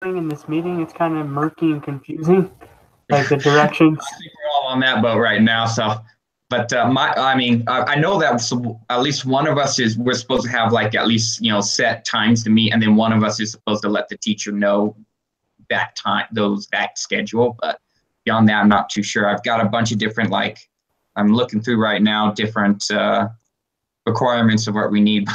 in this meeting, it's kind of murky and confusing, like the directions. I think we're all on that boat right now. So, but I know that at least one of us we're supposed to have like at least set times to meet, and then one of us is supposed to let the teacher know that schedule. But beyond that, I'm not too sure. I've got a bunch of different I'm looking through right now different requirements of what we need.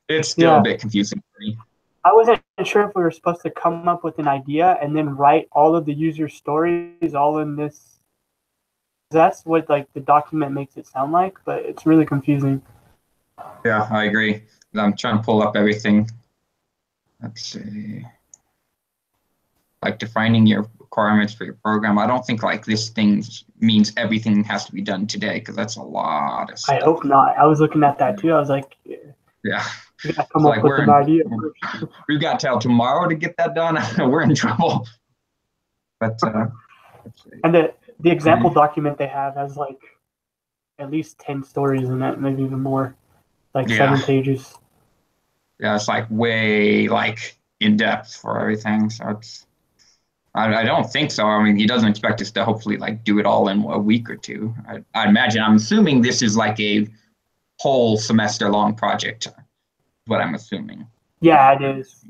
It's still a bit confusing for me. I wasn't sure if we were supposed to come up with an idea and then write all of the user stories all in this. That's what the document makes it sound like, but it's really confusing. Yeah, I agree. I'm trying to pull up everything. Let's see. Like defining your requirements for your program. I don't think this thing means everything has to be done today, because that's a lot of stuff. I hope not. I was looking at that too. I was like, yeah. We got to come up with an idea. We've got till tomorrow to get that done. We're in trouble. But and the example document they have has at least 10 stories in it, maybe even more, 7 pages. Yeah, it's way in depth for everything. So it's I don't think so. I mean, he doesn't expect us to hopefully do it all in a week or two. I imagine. I'm assuming this is a whole semester long project. What I'm assuming. Yeah, it is.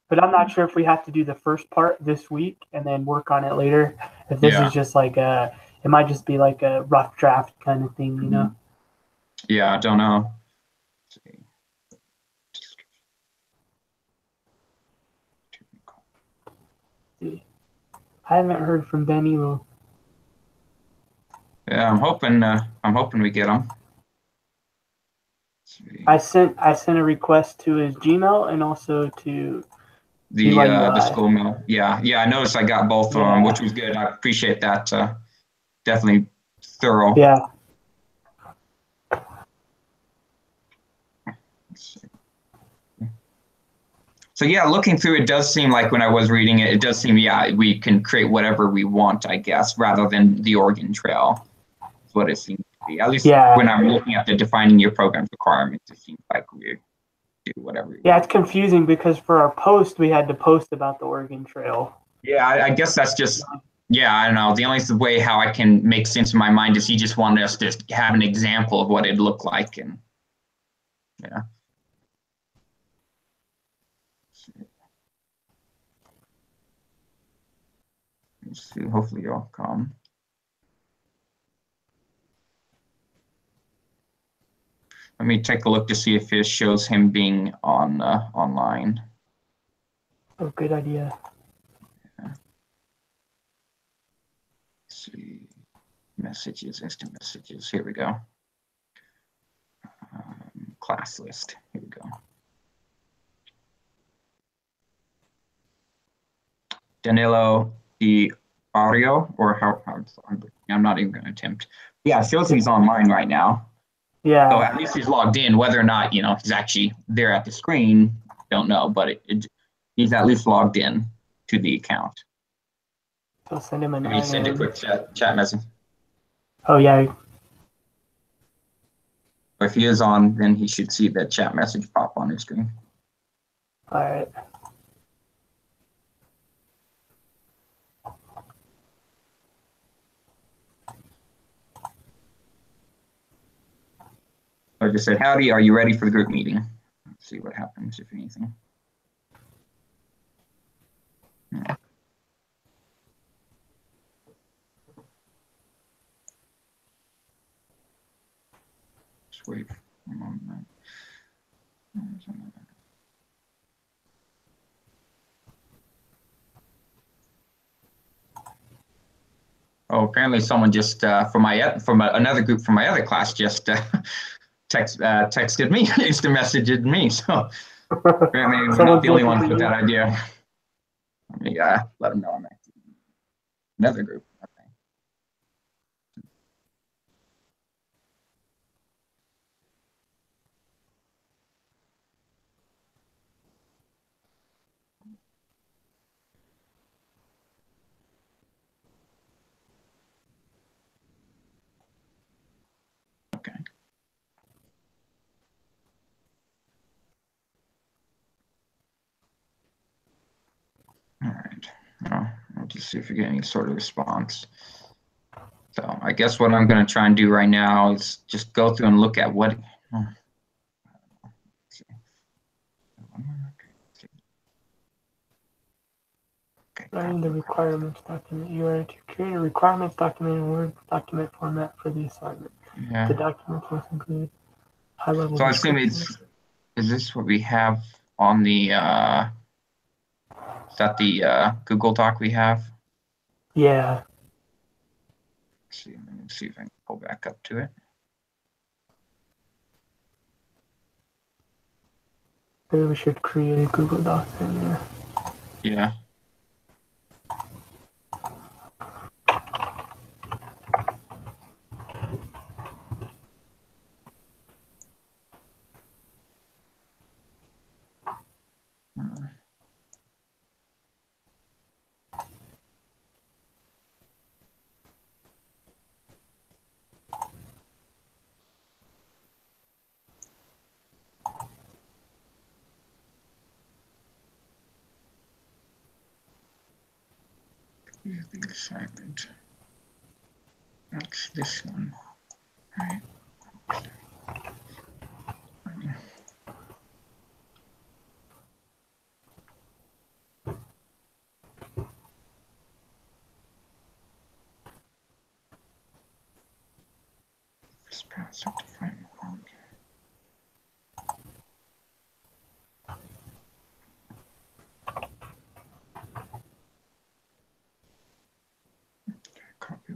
But I'm not sure if we have to do the first part this week and then work on it later. If this is just it might just be a rough draft kind of thing, Yeah, I don't know. I haven't heard from Ben either. Yeah, I'm hoping we get him. I sent a request to his Gmail and also to the school mail. Yeah, I noticed I got both of them, which was good. I appreciate that. Definitely thorough. Yeah. So yeah, looking through it does seem like when I was reading it, it does seem we can create whatever we want, I guess, rather than the Oregon Trail. That's what it seems to be. At least when I'm looking at the defining your program's requirements, it seems like we do whatever. It's confusing because for our post we had to post about the Oregon Trail. Yeah, I guess that's just I don't know. The only way how I can make sense in my mind is he just wanted us to have an example of what it looked like, and Let's see. Hopefully you'll come. Let me take a look to see if it shows him being on online. Oh, good idea. Let's see. Messages, instant messages. Here we go. Class list. Here we go. Danilo Di Audio, or how I'm not even going to attempt. Yeah, it shows he's online right now. Yeah. So at least he's logged in. Whether or not he's actually there at the screen, don't know. But he's at least logged in to the account. I'll send him Maybe send a quick chat message. Oh yeah. If he is on, then he should see the chat message pop on his screen. All right. I just said, howdy, are you ready for the group meeting? Let's see what happens, if anything. Just wait for a moment. Oh, apparently someone just from another group from my other class just texted me, instant messaged me. So apparently we're not the only ones with that idea. Let me let them know I'm active. Another group. Okay. All right. Well, I'll just see if we get any sort of response. So I guess what I'm going to try and do right now is just go through and look at what. Writing the requirements document. You are to create a requirements document in Word document format for the assignment. Yeah. The document must include high-level. So I assume is this what we have on the? Is that the Google Doc we have? Yeah. Let me see if I can pull back up to it. Maybe we should create a Google Doc in there. Yeah. The assignment. That's this one. All right. Just pass up to find one. Copy.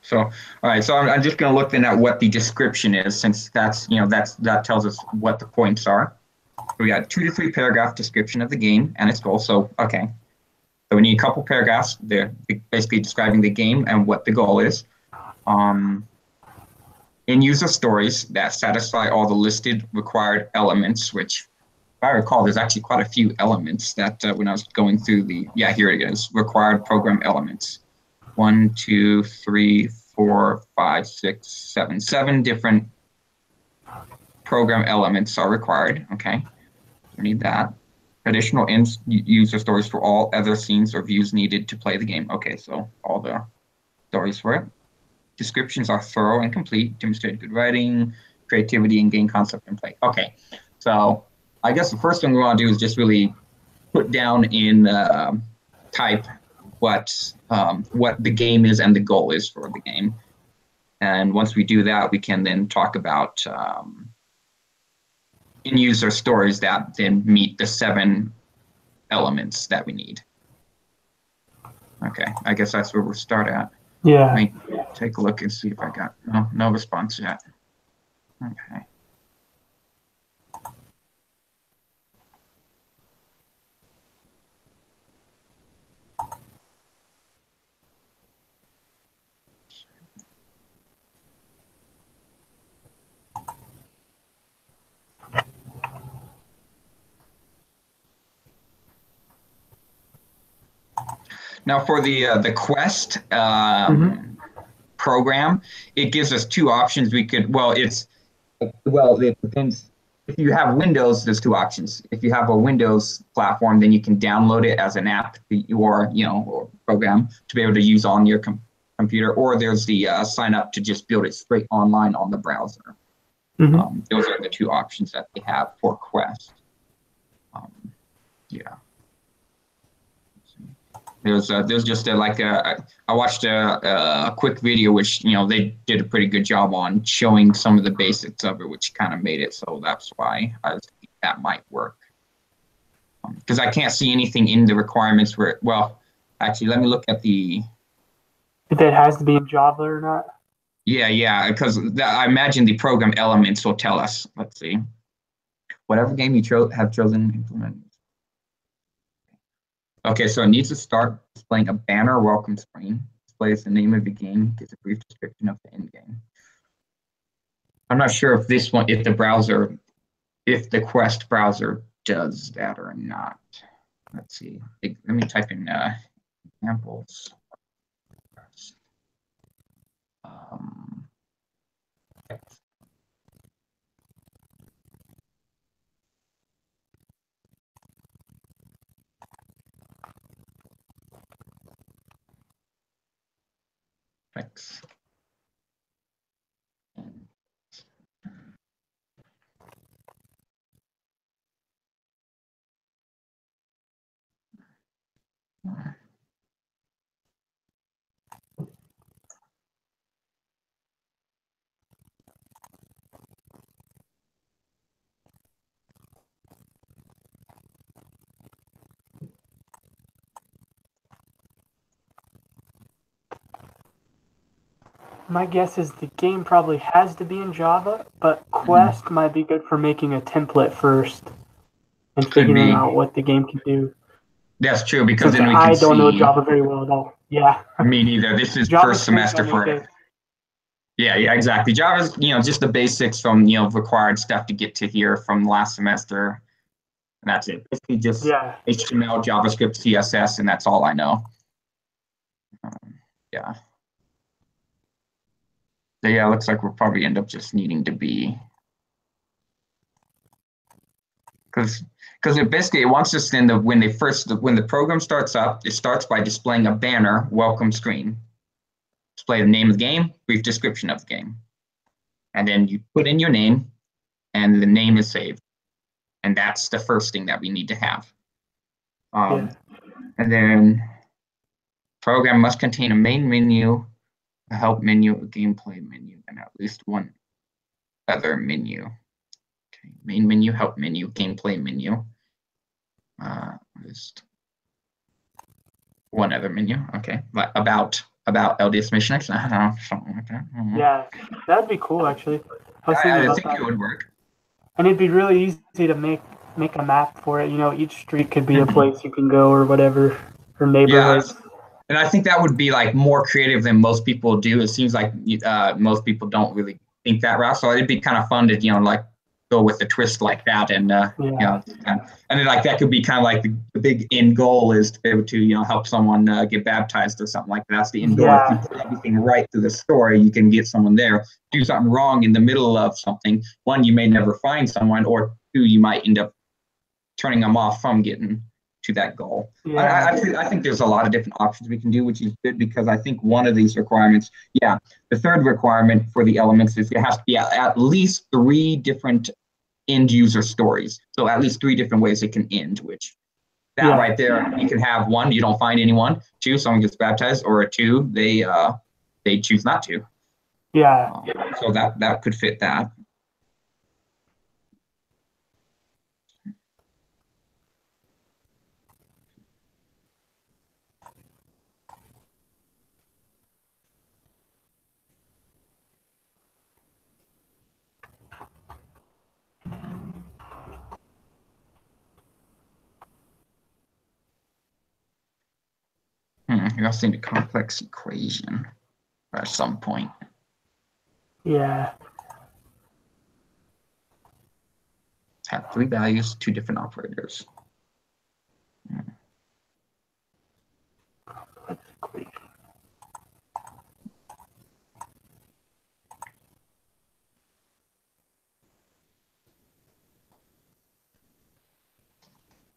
So, all right. So I'm just going to look then at what the description is, since that's that tells us what the points are. So we got 2 to 3 paragraph description of the game and its goal. So okay. So we need a couple paragraphs. They're basically describing the game and what the goal is. In-user stories that satisfy all the listed required elements, which, if I recall, there's actually quite a few elements that when I was going through here it is, required program elements. 1, 2, 3, 4, 5, 6, 7. 7 different program elements are required. Okay, we need that. Additional user stories for all other scenes or views needed to play the game. Okay, so all the stories for it. Descriptions are thorough and complete, demonstrate good writing, creativity, and game concept and play. Okay, so I guess the first thing we want to do is just really put down in type what the game is and the goal is for the game. And once we do that, we can then talk about in-user stories that then meet the 7 elements that we need. Okay, I guess that's where we'll start at. Yeah. Let me take a look and see if I got no response yet. Okay. Now for the Quest program, it gives us 2 options. We could it depends. If you have Windows, there's 2 options. If you have a Windows platform, then you can download it as an app or program to be able to use on your computer, or there's the sign up to just build it straight online on the browser. Those are the 2 options that they have for Quest. Yeah. There's just I watched a quick video which they did a pretty good job on showing some of the basics of it, which kind of made it so that's why I think that might work. Because I can't see anything in the requirements where actually let me look at the. If it has to be in Java or not. Yeah, because I imagine the program elements will tell us. Let's see. Whatever game you have chosen, implement. Okay, so it needs to start displaying a banner welcome screen. Displays the name of the game, gives a brief description of the end game. I'm not sure if if the Quest browser does that or not. Let's see. Let me type in examples. Thanks. My guess is the game probably has to be in Java, but Quest might be good for making a template first and Could figuring be. out what the game can do. That's true, because Since then we can I don't know see. Java very well at all. Yeah. Me neither. This is first semester for it. Yeah, exactly. Java's, just the basics from, required stuff to get to here from last semester. And that's it. Basically just HTML, JavaScript, CSS, and that's all I know. Yeah. So yeah, it looks like we'll probably end up just needing to be, because it wants us in when the program starts up, it starts by displaying a banner welcome screen. Display the name of the game, brief description of the game. And then you put in your name and the name is saved. And that's the first thing that we need to have. And then program must contain a main menu, a help menu, a gameplay menu, and at least one other menu. Okay, main menu, help menu, gameplay menu. Just one other menu. Okay, about LDS Mission X. I don't know, something like that. Yeah, that'd be cool actually. I think it would work. And it'd be really easy to make a map for it. Each street could be a place you can go or whatever, or neighborhoods. Yeah, and I think that would be like more creative than most people do. It seems like most people don't really think that route. So it'd be kind of fun to like go with a twist like that, and and then like that could be kind of like the big end goal is to be able to help someone get baptized or something like that. That's the end goal. If you put everything right through the story, you can get someone there. Do something wrong in the middle of something, one, you may never find someone, or two, you might end up turning them off from getting to that goal. I think there's a lot of different options we can do, which is good, because I think one of these requirements, the third requirement for the elements is it has to be at least 3 different end user stories. So at least 3 different ways it can end, which that right there, you can have 1, you don't find anyone, 2, someone gets baptized, or 2, they choose not to. So that could fit that. You also need a complex equation at some point. Yeah. Have 3 values, 2 different operators.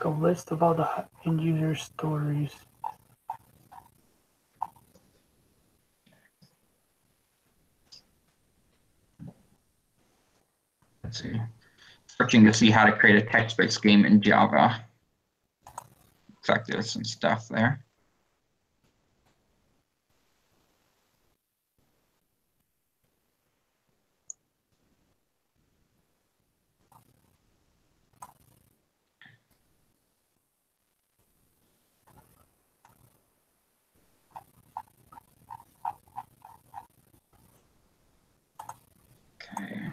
A list of all the end user stories. Let's see. Searching to see how to create a text-based game in Java. Looks like there's some stuff there. Okay.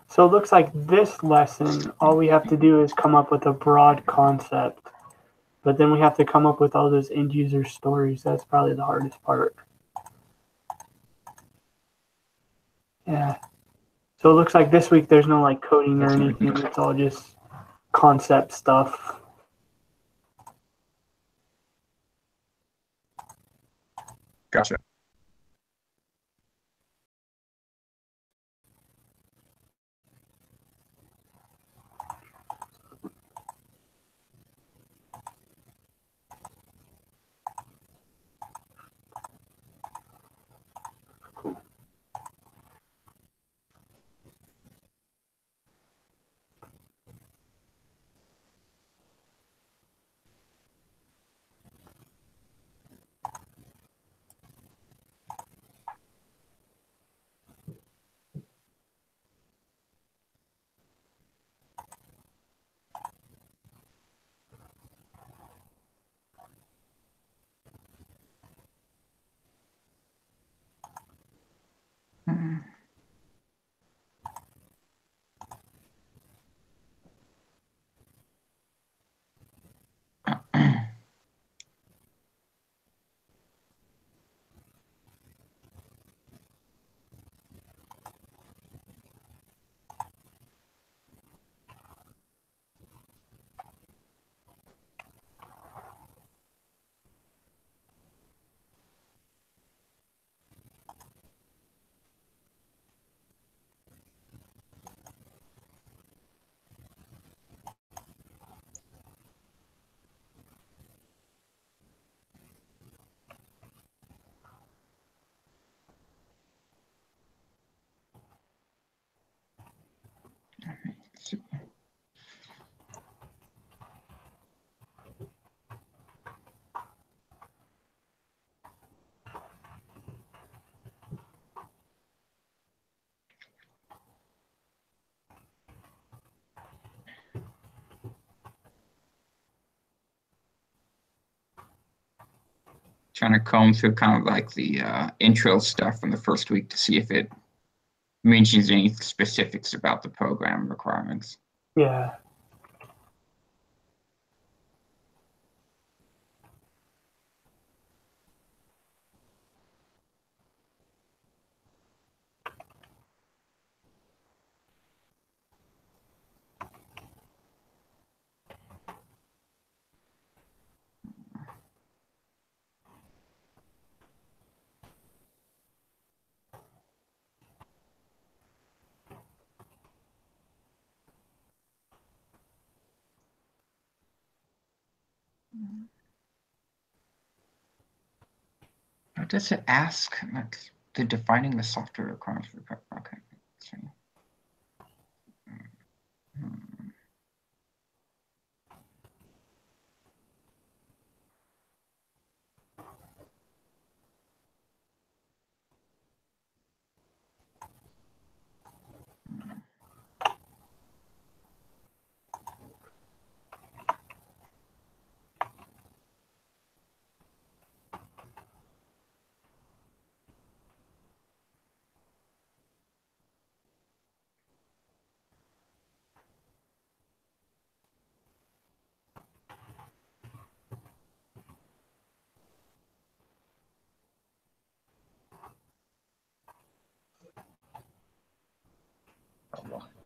So it looks like this lesson, all we have to do is come up with a broad concept, but then we have to come up with all those end user stories. That's probably the hardest part. Yeah. So it looks like this week there's no like coding or anything. It's all just concept stuff. Gotcha. Trying to comb through kind of like the intro stuff from the first week to see if it mentions any specifics about the program requirements. Yeah. What does it ask? Like, the defining the software requirements for okay. Let's see.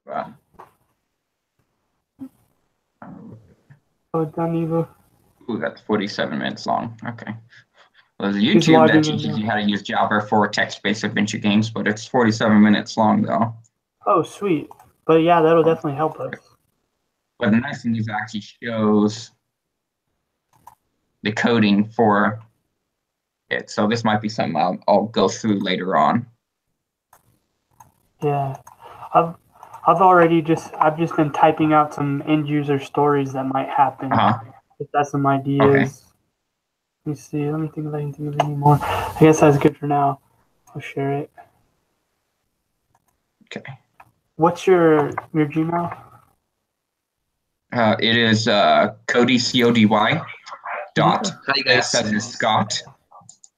Wow. Oh, done Evo. Ooh, that's 47 minutes long. Okay. Well, there's a He's YouTube that logging in teaches now. you how to use Java for text-based adventure games, but it's 47 minutes long though. Oh, sweet. But yeah, that'll definitely help us. But the nice thing is it actually shows the coding for it. So this might be something I'll go through later on. Yeah. I've just been typing out some end user stories that might happen. If that's some ideas. Okay. Let me see. Let me think if I can think of any more. I guess that's good for now. I'll share it. Okay. What's your Gmail? It is Cody CODY dot Hi guys. S as in Scott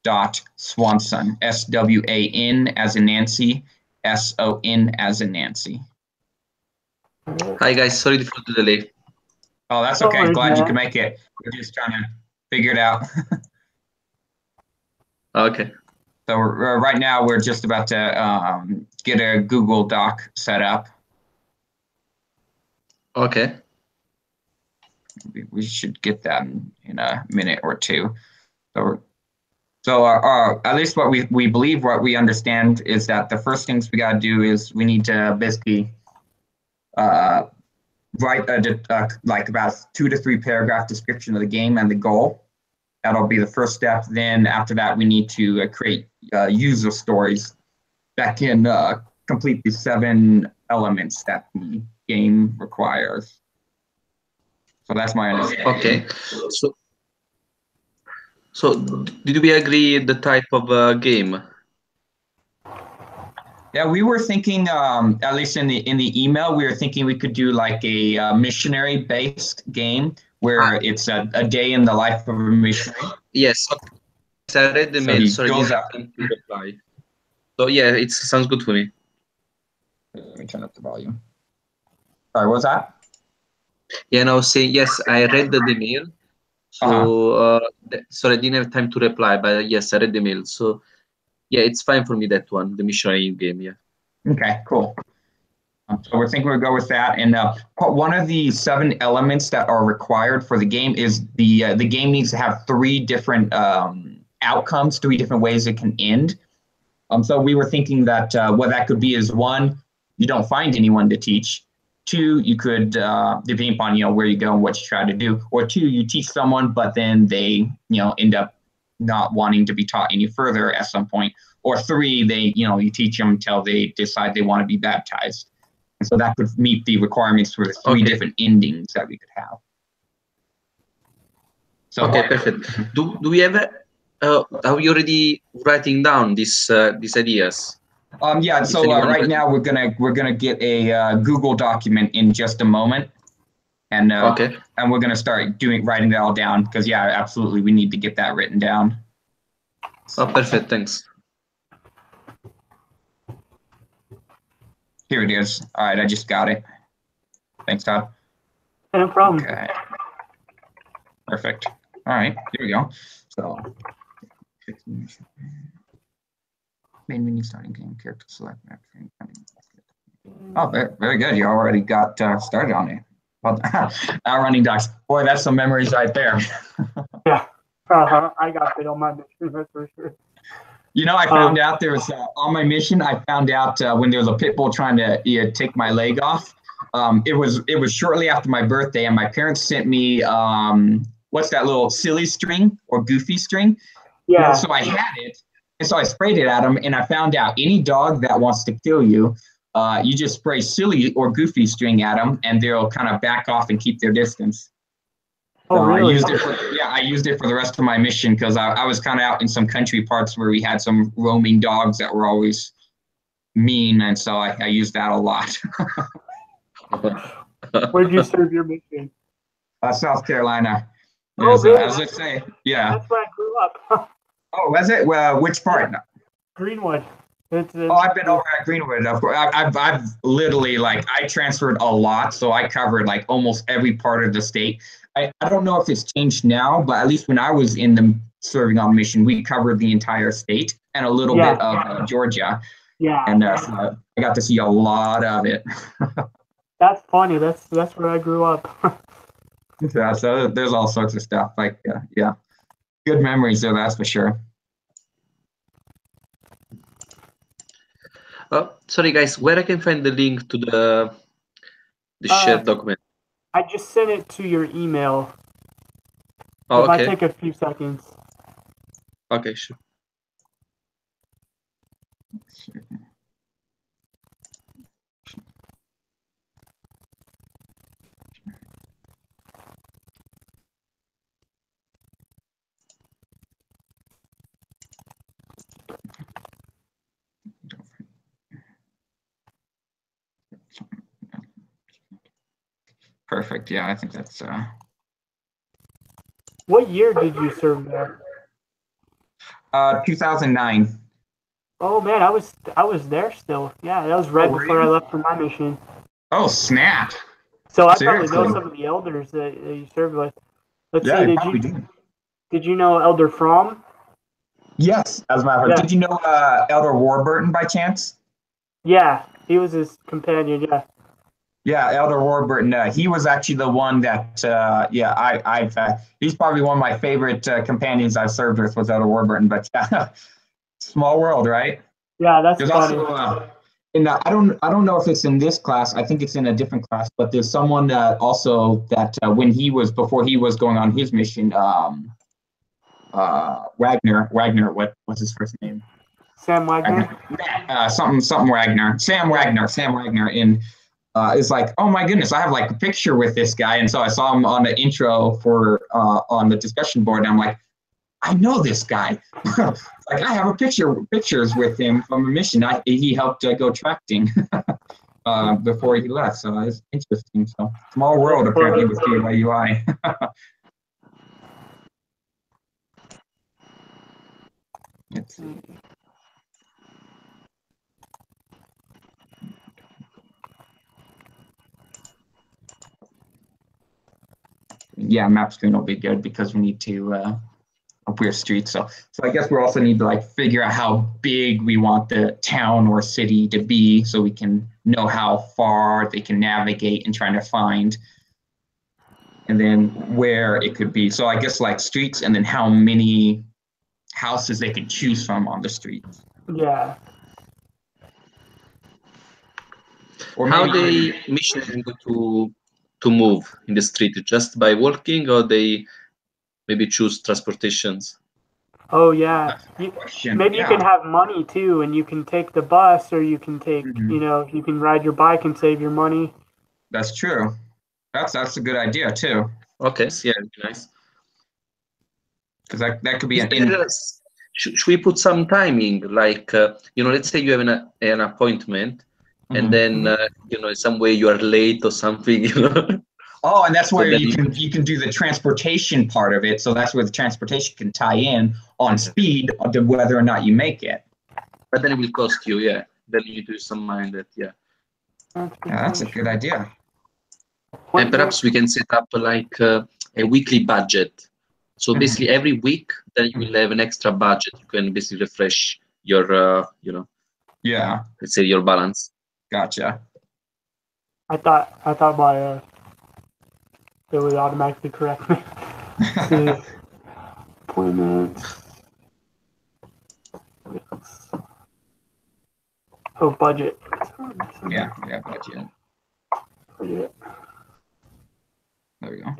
dot Swanson SWAN as in Nancy SON as in Nancy. Hi guys, sorry for the delay. Oh, that's No okay. worries, Glad you man. could make it. We're just trying to figure it out. Okay. So right now we're just about to get a Google Doc set up. Okay. We should get that in a minute or two. So at least what we believe, what we understand is that the first things we got to do is we need to basically write like about 2 to 3 paragraph description of the game and the goal. That'll be the first step. Then after that, we need to create user stories that can complete the 7 elements that the game requires. So that's my understanding. Okay. So did we agree the type of game? Yeah, we were thinking, at least in the email, we were thinking we could do like a missionary-based game where it's a day in the life of a missionary. Yes. I read the mail. Sorry, goes didn't out. have time to reply. So yeah, it sounds good for me. Let me turn up the volume. Sorry, what was that? Yeah, and I was saying yes. I read the mail. So sorry, I didn't have time to reply, but yes, I read the mail. So yeah, it's fine for me, that one, the missionary game. Yeah. Okay, cool. So we're thinking we'll go with that. And one of the 7 elements that are required for the game is the game needs to have 3 different outcomes, 3 different ways it can end. So we were thinking that what that could be is 1, you don't find anyone to teach. 2, you could, depending upon where you go and what you try to do, or 2, you teach someone, but then they end up not wanting to be taught any further at some point, or 3, they you teach them until they decide they want to be baptized, and so that could meet the requirements for the 3 different endings that we could have. So okay, perfect. Do we have are we already writing down these ideas? Yeah, so right now we're gonna get a Google document in just a moment, and and we're gonna start writing it all down, because yeah, absolutely, we need to get that written down. Oh, perfect, thanks. Here it is. All right, I just got it. Thanks, Todd. No problem. Okay. Perfect. All right, here we go. So. Main menu starting game, character select. Oh, very good. You already got started on it. Well, running docs. Boy, that's some memories right there. Yeah. I got it on my mission, that's for sure. I found out there was on my mission. I found out when there was a pit bull trying to take my leg off. It was shortly after my birthday, and my parents sent me what's that little silly string or goofy string? Yeah. So I had it. And so I sprayed it at them, and I found out any dog that wants to kill you, you just spray silly or goofy string at them, and they'll kind of back off and keep their distance. Oh, really? I used it for the rest of my mission, because I was kind of out in some country parts where we had some roaming dogs that were always mean, and so I used that a lot. Where did you serve your mission? South Carolina. Oh, really? As I say, yeah. That's where I grew up. Oh, was it? Well, which part? Greenwood. I've been over at Greenwood. Of course, I've literally I transferred a lot, so I covered almost every part of the state. I don't know if it's changed now, but at least when I was in the serving on mission, we covered the entire state and a little bit of Georgia. Yeah. And so I got to see a lot of it. That's funny. That's where I grew up. Yeah, so there's all sorts of stuff. Yeah. Good memories there, that's for sure. Oh, sorry guys, where I can find the link to the shared document? I just sent it to your email. Oh, it okay. might take a few seconds. Okay, sure. Perfect. Yeah, I think that's. What year did you serve there? 2009. Oh man, I was there still. Yeah, that was right before I left for my mission. Oh snap! So I probably know some of the elders that you served with. Let's see. Did you know Elder Fromm? Yes, as a matter of fact. Yeah. Did you know Elder Warburton by chance? Yeah, he was his companion. Yeah. Yeah, Elder Warburton. He was actually the one that, I've. He's probably one of my favorite companions I've served with was Elder Warburton. But small world, right? Yeah, that's There's funny. also I don't know if it's in this class. I think it's in a different class. But there's someone that also that when he was before he was going on his mission, Wagner. What's his first name? Sam Wagner. Something Wagner. Sam Wagner. Sam Wagner. And it's like, oh my goodness, I have like a picture with this guy. And so I saw him on the intro for on the discussion board. And I'm like, I know this guy. Like I have pictures with him from a mission. He helped go tracking before he left. So it's interesting. So small world apparently with KYUI. Let's see. Yeah, map screen will be good because we need to we're streets. So I guess we also need to like figure out how big we want the town or city to be so we can know how far they can navigate and trying to find and then where it could be. So I guess like streets and then how many houses they can choose from on the streets. Yeah. Or how they mission to move in the street? Just by walking, or they maybe choose transportations? Oh yeah. You can have money too, and you can take the bus, or you can take you can ride your bike and save your money. That's true. That's a good idea too. Okay, yeah, it'd be nice. Because that could be should we put some timing, like let's say you have an appointment, and then some way you are late or something, Oh, and that's where you can do the transportation part of it. So that's where the transportation can tie in on speed to whether or not you make it. But then it will cost you, yeah. Then you do some mind that, yeah. That's a good idea. And perhaps we can set up like a weekly budget. So basically every week, then you will have an extra budget. You can basically refresh your, let's say your balance. Gotcha. I thought my it would automatically correct me. Appointment. Oh, budget. Yeah, budget. There we go.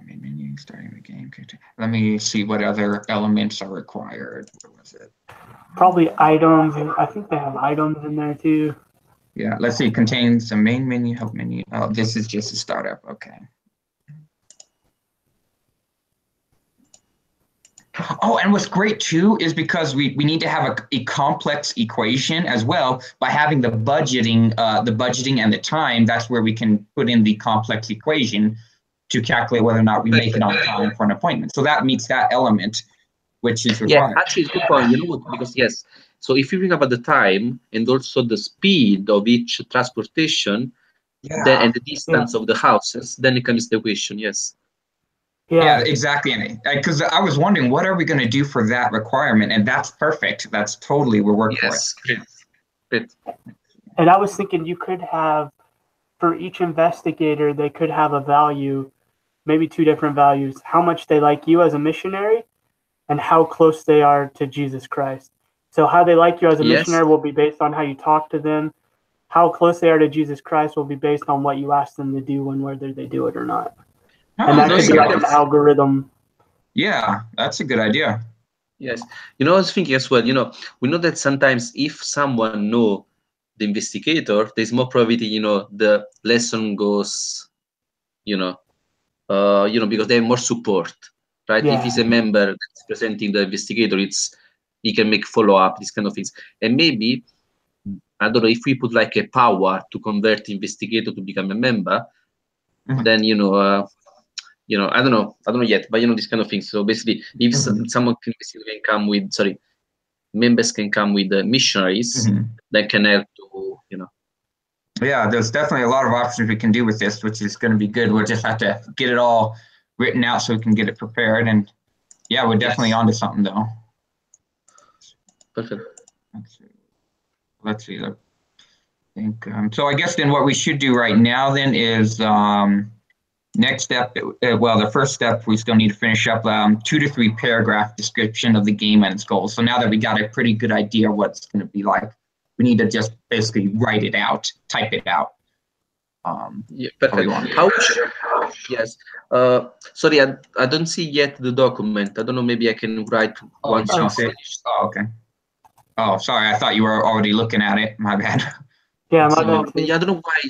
Main menu, starting the game. Let me see what other elements are required. What was it? Probably items. I think they have items in there too. Yeah, let's see. Contains the main menu, help menu. Oh, this is just a startup. Okay. Oh, and what's great too is because we need to have a complex equation as well by having the budgeting and the time. That's where we can put in the complex equation to calculate whether or not we make it on time for an appointment. So that meets that element, which is required. Yeah, actually, good point. You know what? Because yes, so if you think about the time and also the speed of each transportation, then and the distance of the houses, then it comes the question. Yes. Yeah, exactly. Because I was wondering, what are we going to do for that requirement? And that's perfect. That's totally we're working for it. Great. And I was thinking you could have, for each investigator, they could have a value, maybe 2 different values: how much they like you as a missionary, and how close they are to Jesus Christ. So how they like you as a missionary will be based on how you talk to them. How close they are to Jesus Christ will be based on what you ask them to do and whether they do it or not. And that could be like an algorithm. Yeah, that's a good idea. Yes. I was thinking as well, we know that sometimes if someone know the investigator, there's more probability, the lesson goes, because they have more support, right? If he's a member that's presenting the investigator, he can make follow-up, these kind of things. And maybe, I don't know, if we put like a power to convert the investigator to become a member, then, I don't know yet, but these kind of things. So basically, if someone can come with, members can come with missionaries that can help to, Yeah, there's definitely a lot of options we can do with this, which is going to be good. We'll just have to get it all written out so we can get it prepared. And Yeah, we're definitely Yes. onto something though. Perfect. Let's see. I think so. I guess then what we should do right now then is next step. Well, the first step we still need to finish up 2 to 3 paragraph description of the game and its goals. So now that we got a pretty good idea of what's going to be like, we need to just basically write it out, type it out. Yeah, perfect. Yes. Sorry, I don't see yet the document. I don't know. Maybe I can write once you finish. Oh, okay. Oh, sorry. I thought you were already looking at it. My bad. Yeah, my bad too. Yeah, I don't know why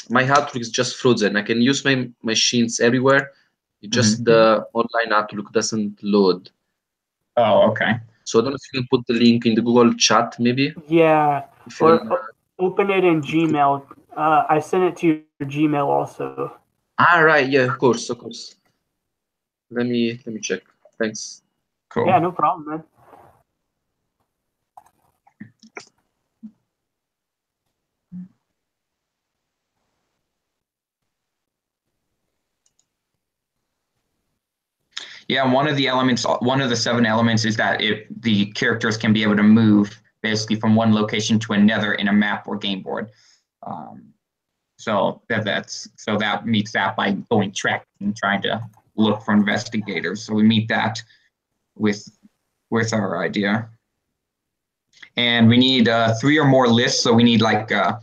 my Outlook is just frozen. I can use my machines everywhere. It just the online Outlook doesn't load. Oh, okay. So I don't know if you can put the link in the Google chat, maybe. Yeah, or open it in Gmail. I sent it to your Gmail also. Ah, right. Yeah, of course, of course. Let me check. Thanks. Cool. Yeah, no problem, man. Yeah, one of the 7 elements is that the characters can be able to move basically from one location to another in a map or game board. So that meets that by going tracking, trying to look for investigators. So we meet that with our idea. And we need 3 or more lists. So we need so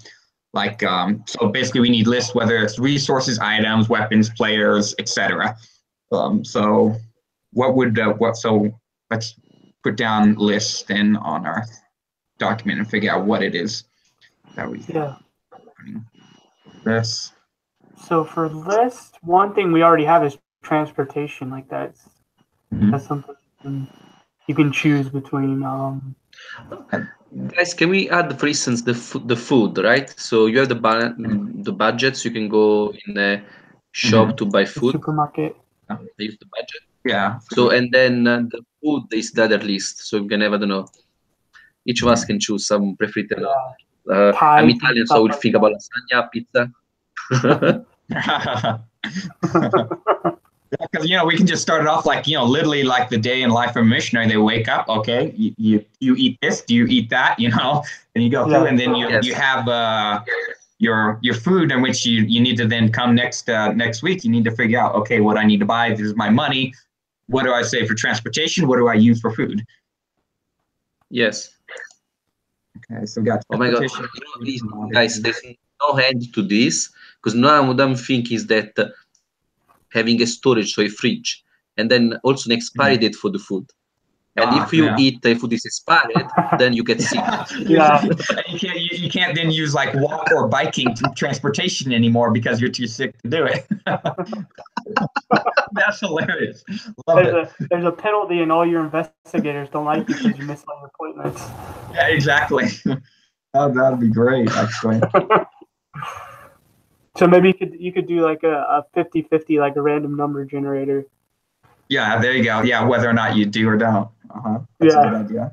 basically we need lists, whether it's resources, items, weapons, players, etc. So let's put down lists then on our document and figure out what it is that we this. So for list, one thing we already have is transportation. Like that's something you can choose between. Guys, can we add, for instance, the food, right? So you have the budgets. You can go in a shop to buy food. Supermarket. Use the budget. Yeah. So and then the food is the other list. So you can have, I don't know. Each of us can choose some preferred. I'm Italian, so I will think about lasagna, pizza. Because we can just start it off like literally like the day in life of a missionary. They wake up, okay, you eat this, do you eat that, and you go through, and then you have your food, in which you need to then come next week. You need to figure out, okay, what I need to buy. This is my money. What do I save for transportation? What do I use for food? Yes. Okay, so we got. Oh my God, guys, there's no end to this, because now what I'm thinking is that having a storage, so a fridge, and then also an expiry date for the food. And if you eat the food is expired, then you get sick. Yeah. You can't then use like walk or biking transportation anymore because you're too sick to do it. That's hilarious. There's a penalty, and all your investigators don't like you because you miss all your appointments. Yeah, exactly. That'd be great, actually. So maybe you could do like a 50-50, like a random number generator. Yeah, there you go. Yeah, whether or not you do or don't. That's a good idea.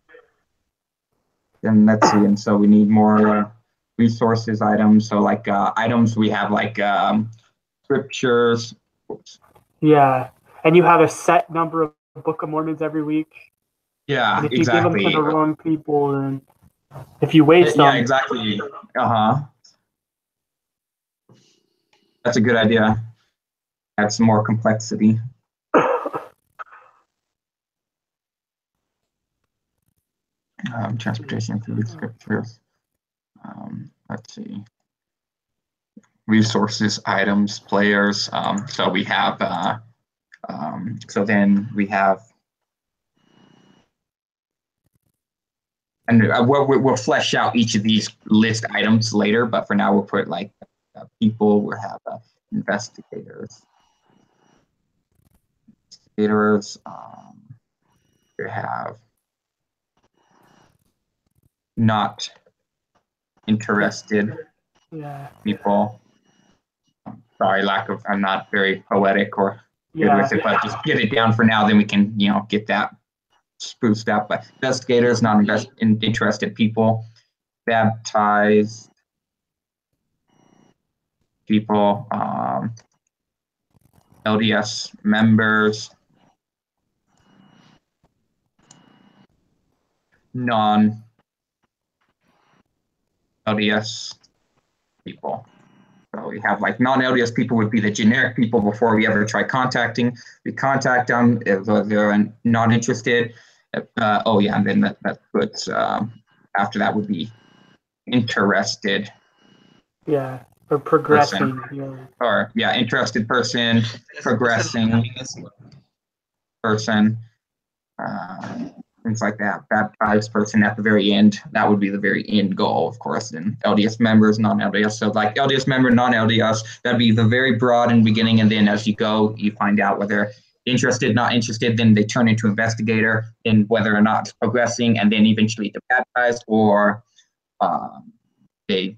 And let's see. And so we need more resources items. So like items, we have like scriptures. Yeah, and you have a set number of Book of Mormons every week. Yeah, and if you give them to the wrong people, then if you waste them. Yeah, exactly. That's a good idea. Add some more complexity. Transportation, food, scriptures. Let's see. Resources, items, players. So we have. So then we have. And we'll flesh out each of these list items later, but for now we'll put like people. We'll have investigators. We have not interested people. Sorry, I'm not very poetic or good with it, but just get it down for now. Then we can, get that spruced up. But investigators, not interested people, baptized people, LDS members, non-LDS people. So we have like non-LDS people would be the generic people before we ever try contacting. We contact them if they're not interested. Oh yeah, and then that puts after that would be interested. Yeah, or progressing. Yeah. Or yeah, interested person, progressing person, things like that. Baptized person at the very end. That would be the very end goal, of course. And LDS members, non-LDS. So like LDS member, non-LDS, that'd be the very broad in the beginning. And then as you go, you find out whether interested, not interested, then they turn into investigator, and whether or not it's progressing, and then eventually to baptized, or they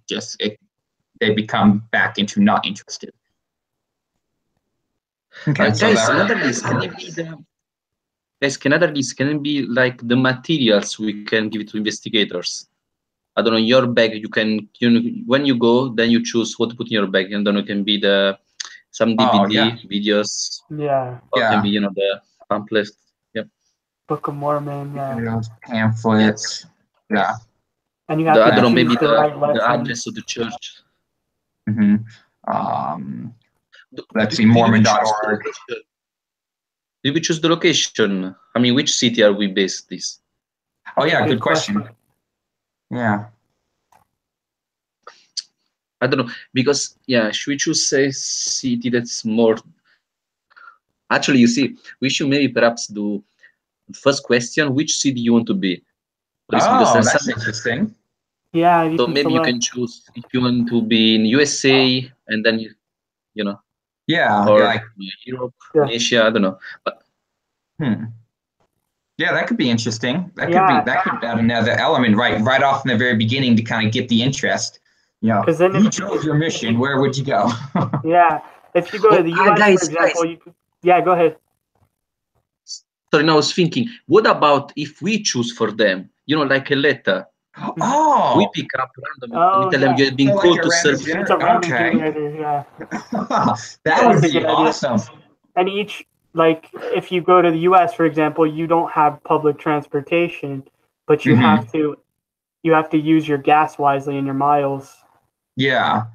become back into not interested. Okay, guys, another list, can it be can it be like the materials we can give to investigators? I don't know, your bag, you can, when you go, then you choose what to put in your bag. And then it can be some DVD, videos. Yeah. Or it can be, the pamphlets. Yep. Book of Mormon. Yeah. Pamphlets. Yeah. And you have to I don't know, maybe the address of the church. Let's see, Mormon.org. Did we choose the location? I mean, which city are we based this? Oh yeah, good question. Yeah. I don't know, because should we choose a city that's more? Actually, you see, we should maybe perhaps do the first question: which city you want to be? That's interesting. Yeah. So maybe you can choose if you want to be in USA, and then you know. Yeah. Or like Europe, Asia. I don't know. But, yeah, that could be interesting. That could add another element right off in the very beginning to kind of get the interest. Because then you chose your mission, where would you go? Yeah, if you go to the US, for example, you could, go ahead. Sorry, no, I was thinking, what about if we choose for them? Like a letter. Oh, we pick up randomly and tell them you have been called to serve. It's a random generator, yeah. That would be awesome. And if you go to the US, for example, you don't have public transportation, but you have to use your gas wisely and your miles. Yeah.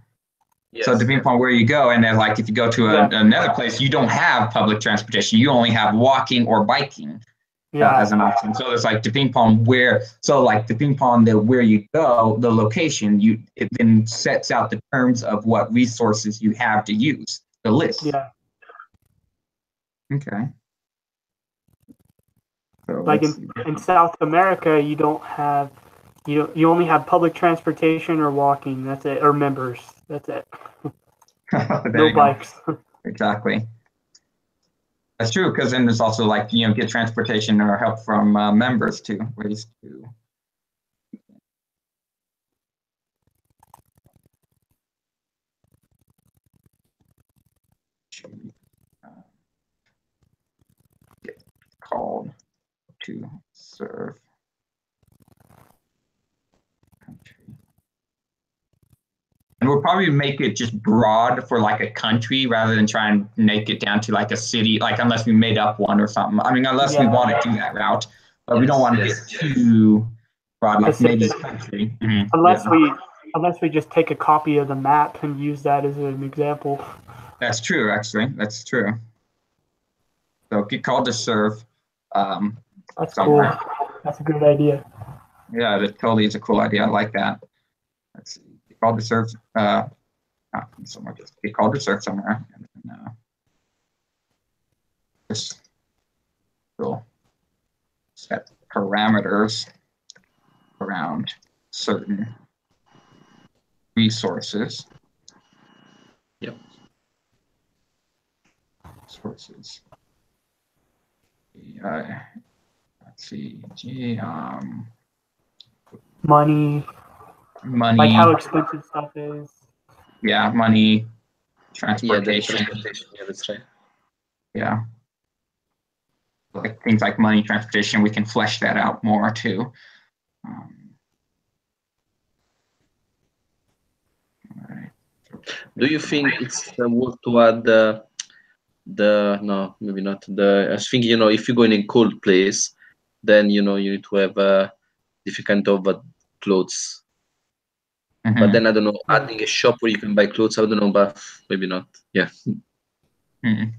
Yes. So depending upon where you go, and then like if you go to another place, you don't have public transportation. You only have walking or biking as an option. So it's like depending upon where. So like depending upon where you go, the location, it then sets out the terms of what resources you have to use. The list. Yeah. Okay. So like in South America, you don't have. You only have public transportation or walking. That's it, or members. That's it. No bikes. Exactly. That's true, because then there's also like get transportation or help from members too. Ways to. Get called to serve. And we'll probably make it just broad for like a country rather than try and make it down to like a city, like unless we made up one or something. I mean, unless we want to do that route, but we don't want to get too broad, like maybe country. Unless we just take a copy of the map and use that as an example. That's true, actually. That's true. So get called to serve. That's somewhere. Cool. That's a good idea. Yeah, that totally is a cool idea. I like that. Let's see. Called to serve somewhere. Just get called to serve somewhere, and then just we'll set parameters around certain resources. Yep. Sources. Let's see. Money. Like how expensive stuff is. Yeah, money, transportation. Yeah, that's right. Yeah. Like things like money, transportation, we can flesh that out more too. All right. Do you think it's worth to add no, maybe not. I was thinking, if you go in a cold place, then you need to have different kind of clothes. Mm-hmm. But then I don't know, adding a shop where you can buy clothes, I don't know, but maybe not. Yeah. Mm-hmm.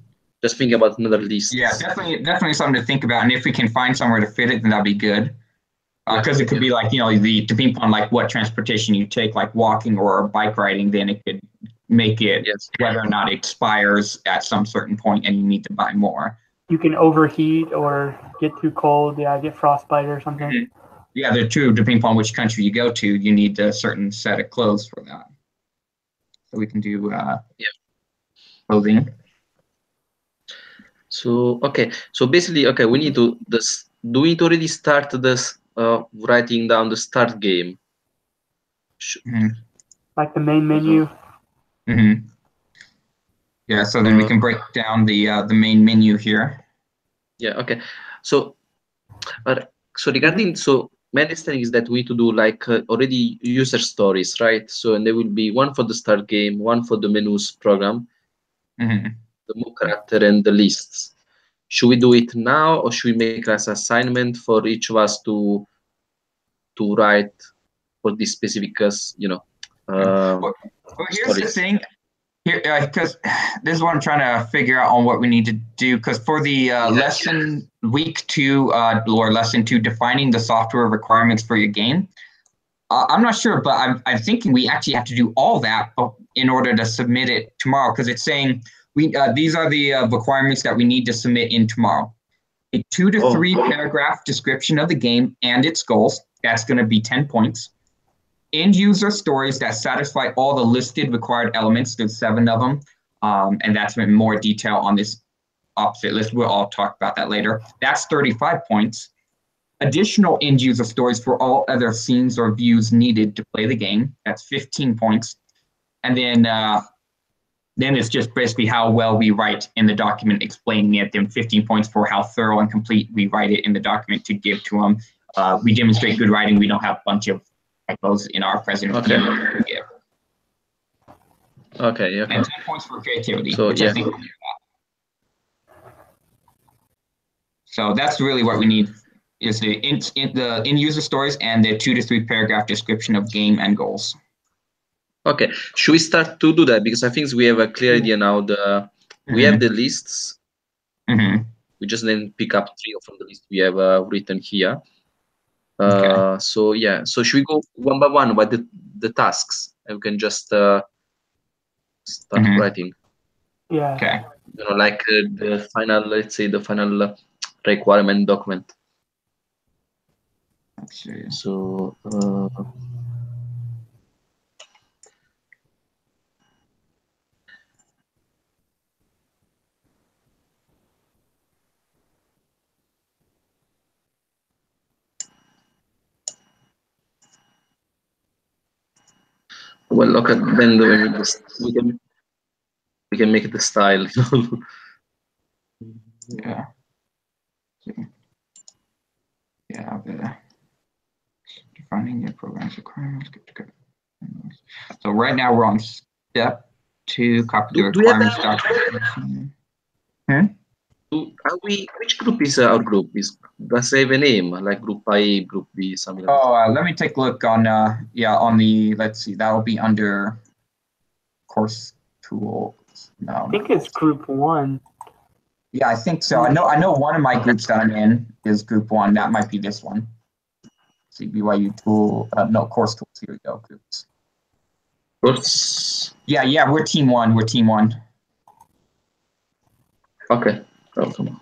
Just think about another list. Yeah, definitely something to think about. And if we can find somewhere to fit it, then that'd be good. Because it could be like, depending on like what transportation you take, like walking or bike riding, then it could make it whether or not it expires at some certain point and you need to buy more. You can overheat or get too cold. Yeah, get frostbite or something. Mm-hmm. Yeah, they're true. Depending upon which country you go to, you need a certain set of clothes for that. So we can do clothing. So okay, so basically, okay, we need to do we already start this writing down the start game? Mm-hmm. Like the main menu. Mm-hmm. Yeah, so then we can break down the main menu here. Yeah. Okay. So, regarding my understanding is that we need to do like already user stories, right? So, and there will be one for the start game, one for the menus program, mm-hmm. the move character, and the lists. Should we do it now, or should we make as assignment for each of us to write for this specific, well, here's the thing. Here, because this is what I'm trying to figure out on what we need to do. Because for the lesson week 2 or lesson 2, defining the software requirements for your game, I'm not sure, but I'm thinking we actually have to do all that in order to submit it tomorrow. Because it's saying these are the requirements that we need to submit in tomorrow. A 2 to 3 paragraph description of the game and its goals. That's going to be 10 points. End user stories that satisfy all the listed required elements. There's 7 of them. And that's in more detail on this opposite list. We'll all talk about that later. That's 35 points. Additional end user stories for all other scenes or views needed to play the game. That's 15 points. And then it's just basically how well we write in the document explaining it. Then 15 points for how thorough and complete we write it in the document to give to them. We demonstrate good writing. We don't have a bunch of typos in our presentation. Okay. And 10 points for creativity, so, which I think. So that's really what we need is the end user stories and the 2 to 3 paragraph description of game and goals. Okay, should we start to do that? Because I think we have a clear idea now. We have the lists. We just then pick up 3 from the list we have written here. So yeah, so should we go one by one by the tasks, and we can just start writing? Yeah. Okay. Like the final, let's say the final requirement document. Let's see. So. Well, look at then we can make it the style. Yeah. Yeah. Defining your program's requirements. So right now we're on step 2. Copy the requirements document. Which group is our group? Does it have a name like group A, group B, something like that? Let me take a look on on the, let's see, that will be under course tools. No, I think it's group 1. Yeah, I think so. I know one of my groups that I'm in is group 1. That might be this one. See, BYU tool, no, course tools. Here we go, groups. Course. Yeah, we're team 1. We're team 1. Okay. Oh, come on.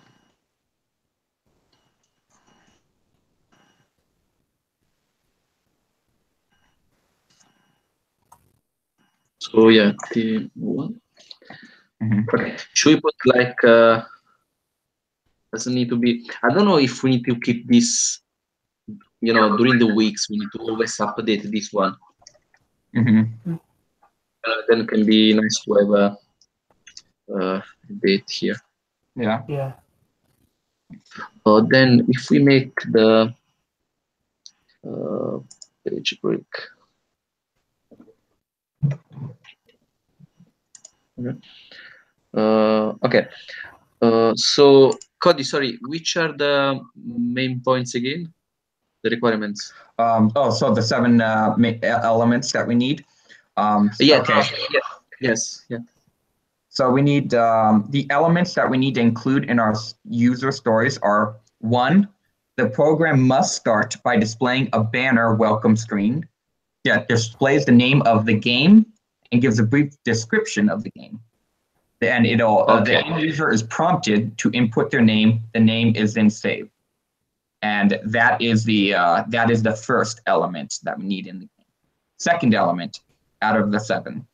So yeah, team 1. Okay. Should we put like doesn't need to be, I don't know if we need to keep this, during the weeks we need to always update this one. Then it can be nice to have a date here. Yeah. Then if we make the page break. Okay. So Cody, sorry, which are the main points again? the requirements. So the 7 elements that we need. Yeah. Okay. Yeah. Yes. Yeah. So we need the elements that we need to include in our user stories are: 1, the program must start by displaying a banner welcome screen that displays the name of the game and gives a brief description of the game. And the end user is prompted to input their name. The name is then saved, and that is the first element that we need in the game. Second element out of the 7.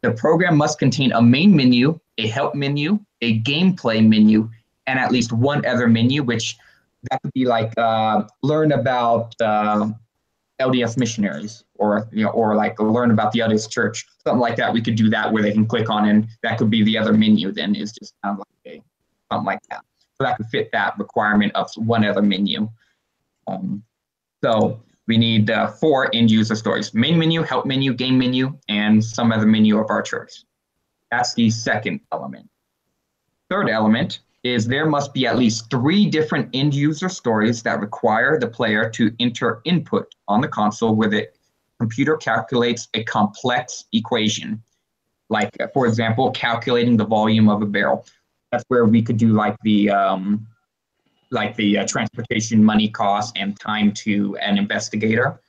The program must contain a main menu, a help menu, a gameplay menu, and at least one other menu, which that could be like learn about LDS missionaries, or like learn about the LDS church, something like that. We could do that where they can click on, and that could be the other menu. Then is just kind of like something like that. So that could fit that requirement of one other menu. So we need 4 end user stories: main menu, help menu, game menu, and some other menu of our church. That's the second element. Third element is there must be at least 3 different end user stories that require the player to enter input on the console where the computer calculates a complex equation. Like, for example, calculating the volume of a barrel. That's where we could do like the transportation money cost and time to an investigator,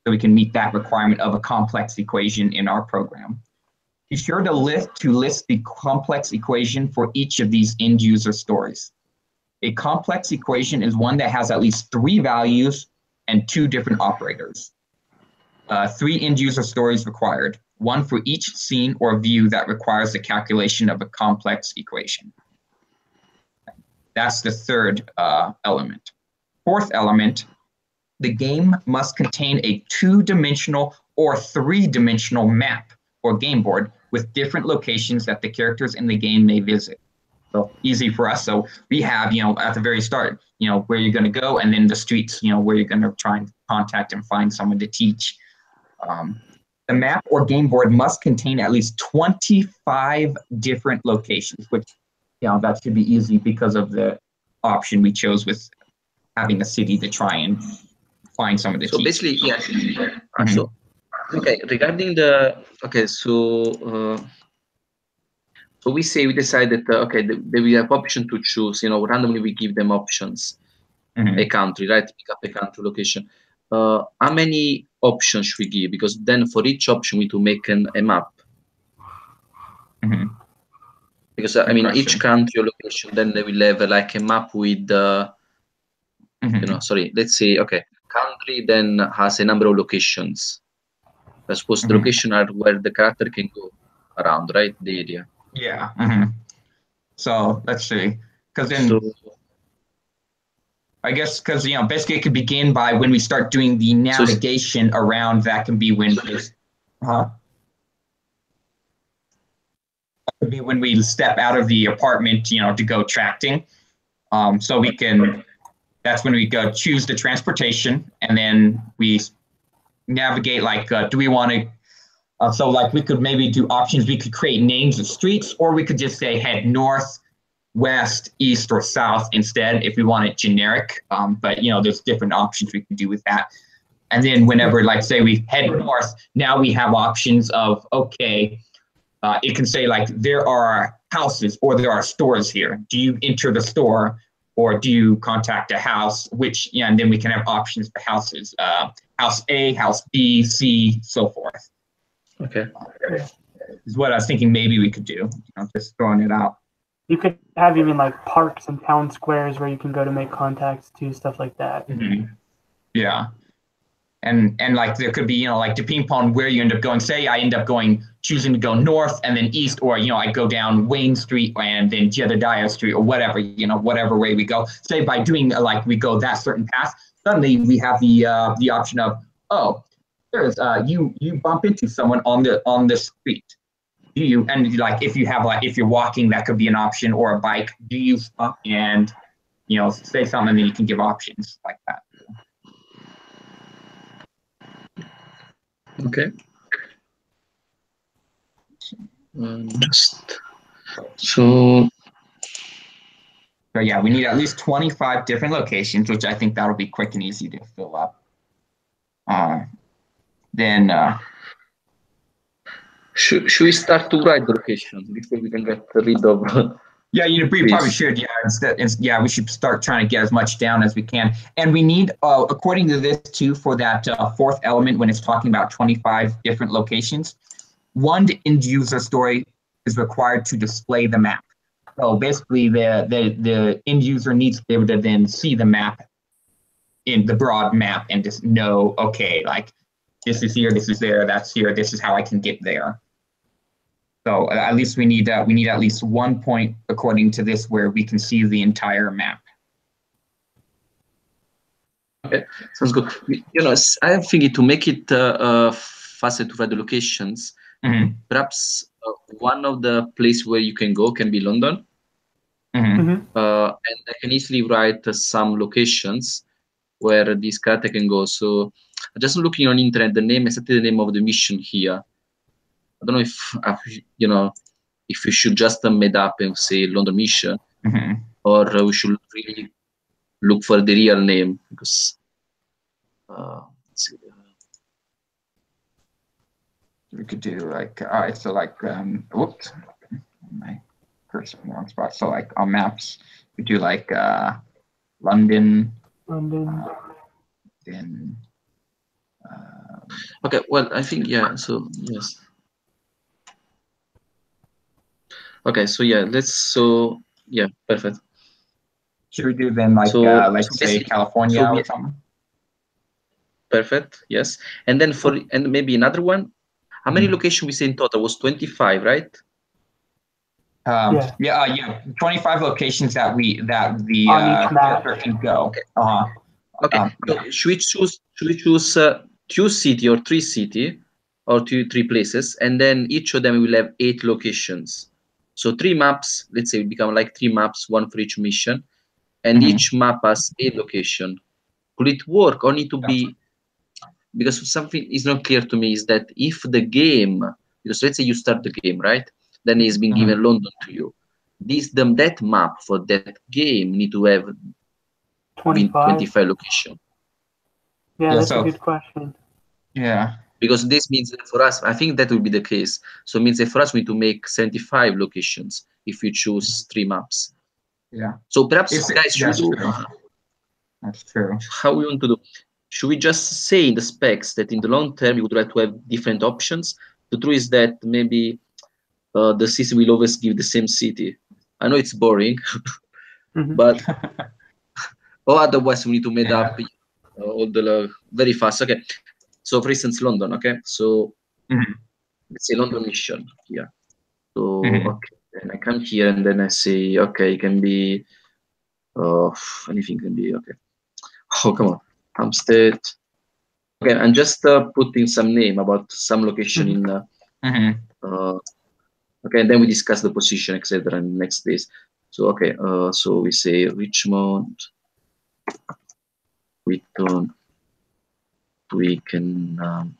so we can meet that requirement of a complex equation in our program. Be sure to list the complex equation for each of these end user stories. A complex equation is one that has at least 3 values and 2 different operators. 3 end user stories required, 1 for each scene or view that requires the calculation of a complex equation. That's the third element. Fourth element, the game must contain a 2-dimensional or 3-dimensional map or game board with different locations that the characters in the game may visit. So easy for us. So we have, at the very start, where you're going to go, and then the streets, where you're going to try and contact and find someone to teach. The map or game board must contain at least 25 different locations, which that should be easy because of the option we chose with having a city to try and find someone to teach. So basically, yes. So, okay, regarding the, so we decide that, they will have option to choose, randomly we give them options, a country, right? Pick up a country location. How many options should we give? Because then for each option we need to make a map. Because each country or location, then they will have like a map with let's say, country then has a number of locations. I suppose the location are where the character can go around, right? The area. Yeah. So let's see, because then I guess basically it could begin by when we start doing the navigation around. That can be when could be when we step out of the apartment, to go tracting. So we can, that's when we go choose the transportation, and then we navigate like, do we want to, so like we could maybe do options. We could create names of streets, or we could just say head north, west, east, or south instead if we want it generic. But there's different options we can do with that. And then whenever, like say we head north, now we have options of, it can say like there are houses or there are stores here. Do you enter the store or do you contact a house? And then we can have options for houses, house A, house B, C, so forth. Okay. Is what I was thinking maybe we could do. Just throwing it out. You could have even like parks and town squares where you can go to make contacts too, stuff like that. Yeah. And like there could be, like depending upon where you end up going, say I end up choosing to go north and then east, or, I go down Wayne Street and then Jedediah Street or whatever, whatever way we go. Say by doing like we go that certain path, suddenly we have the option of, there's you bump into someone on the street. Do you, and like if you're walking, that could be an option, or a bike. Do you stop and say something, and then you can give options like that. Okay. So yeah, we need at least 25 different locations, which I think that'll be quick and easy to fill up. then should we start to write the location before we can get rid of? Yeah, we probably should. Yeah, we should start trying to get as much down as we can. And we need, according to this too, for that fourth element, when it's talking about 25 different locations, one end user story is required to display the map. So basically, the end user needs to be able to then see the map in the broad map and just know, okay, like this is here, this is there, that's here, this is how I can get there. So at least we need at least one point according to this where we can see the entire map. Okay, sounds good. I am thinking to make it faster to write the locations. Perhaps one of the places where you can go can be London, and I can easily write some locations where this character can go. So just looking on internet, the name, exactly the name of the mission here. I don't know if if we should just made up and say London mission, or we should really look for the real name, because let's see. We could do like so like whoops, my cursor in the wrong spot. So like on maps, we do like London. Then okay, well, I think so yes. Okay, so perfect. Should we do then like say California or something? Perfect. Yes, and then and maybe another one. How many locations we say in total? Was 25, right? Yeah. 25 locations that the character can go. Okay. So should we choose 2 cities or 3 cities or 3 places, and then each of them will have 8 locations. So 3 maps. Let's say it become like 3 maps, one for each mission, and each map has 8 location. Could it work? Or need to be, because something is not clear to me is that if the game, because let's say you start the game, right? Then it's been given London to you. That map for that game need to have 25 location. Yeah, that's a good question. Yeah. Because this means that for us, I think that will be the case. So it means that for us, we need to make 75 locations if you choose 3 maps. Yeah. So perhaps, guys, should we do? That's true. How we want to do? Should we just say in the specs that in the long term you would like to have different options? The truth is that maybe the system will always give the same city. I know it's boring, but otherwise we need to make up all the very fast. Okay. So for instance, London, okay? So let's say London mission here. So okay, then I come here and then I say, okay, it can be anything can be, okay. Oh, come on. Hampstead. Okay, I'm just putting some name about some location in okay, and then we discuss the position, etc. in the next days. So okay, so we say Richmond, Wheaton, Twickenham,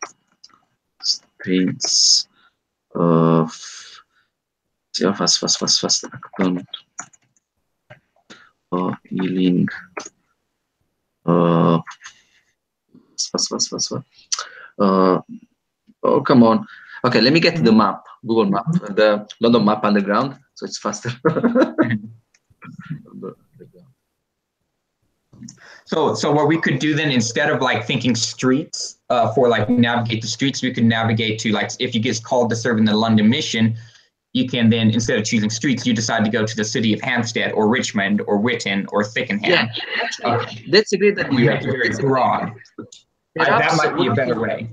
Staines, fast, Acton, Ealing, fast. Oh, come on. Okay, let me get the map, Google Map, the London map underground, so it's faster. So what we could do then, instead of like thinking streets for like navigate the streets, we could navigate to like, if you get called to serve in the London mission, you can then, instead of choosing streets, you decide to go to the city of Hampstead or Richmond or Witten or Twickenham. Yeah, that's a great idea. It's very broad. That might be a better way.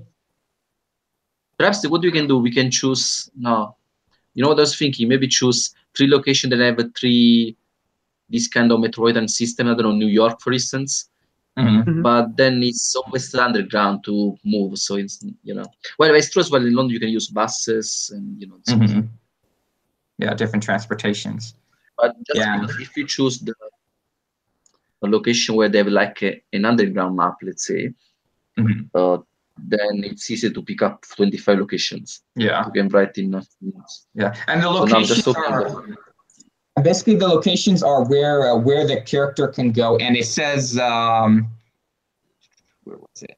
Perhaps what we can do, we can choose, you know what I was thinking, maybe choose 3 locations that have 3, this kind of metropolitan system. I don't know, New York, for instance. But then it's always underground to move. So it's, well, it's true as well in London, you can use buses and, yeah, different transportations. But just if you choose the location where they have like an underground map, let's say, then it's easy to pick up 25 locations. Yeah. You can write in minutes. Yeah, and the locations basically the locations are where the character can go, and it says where was it?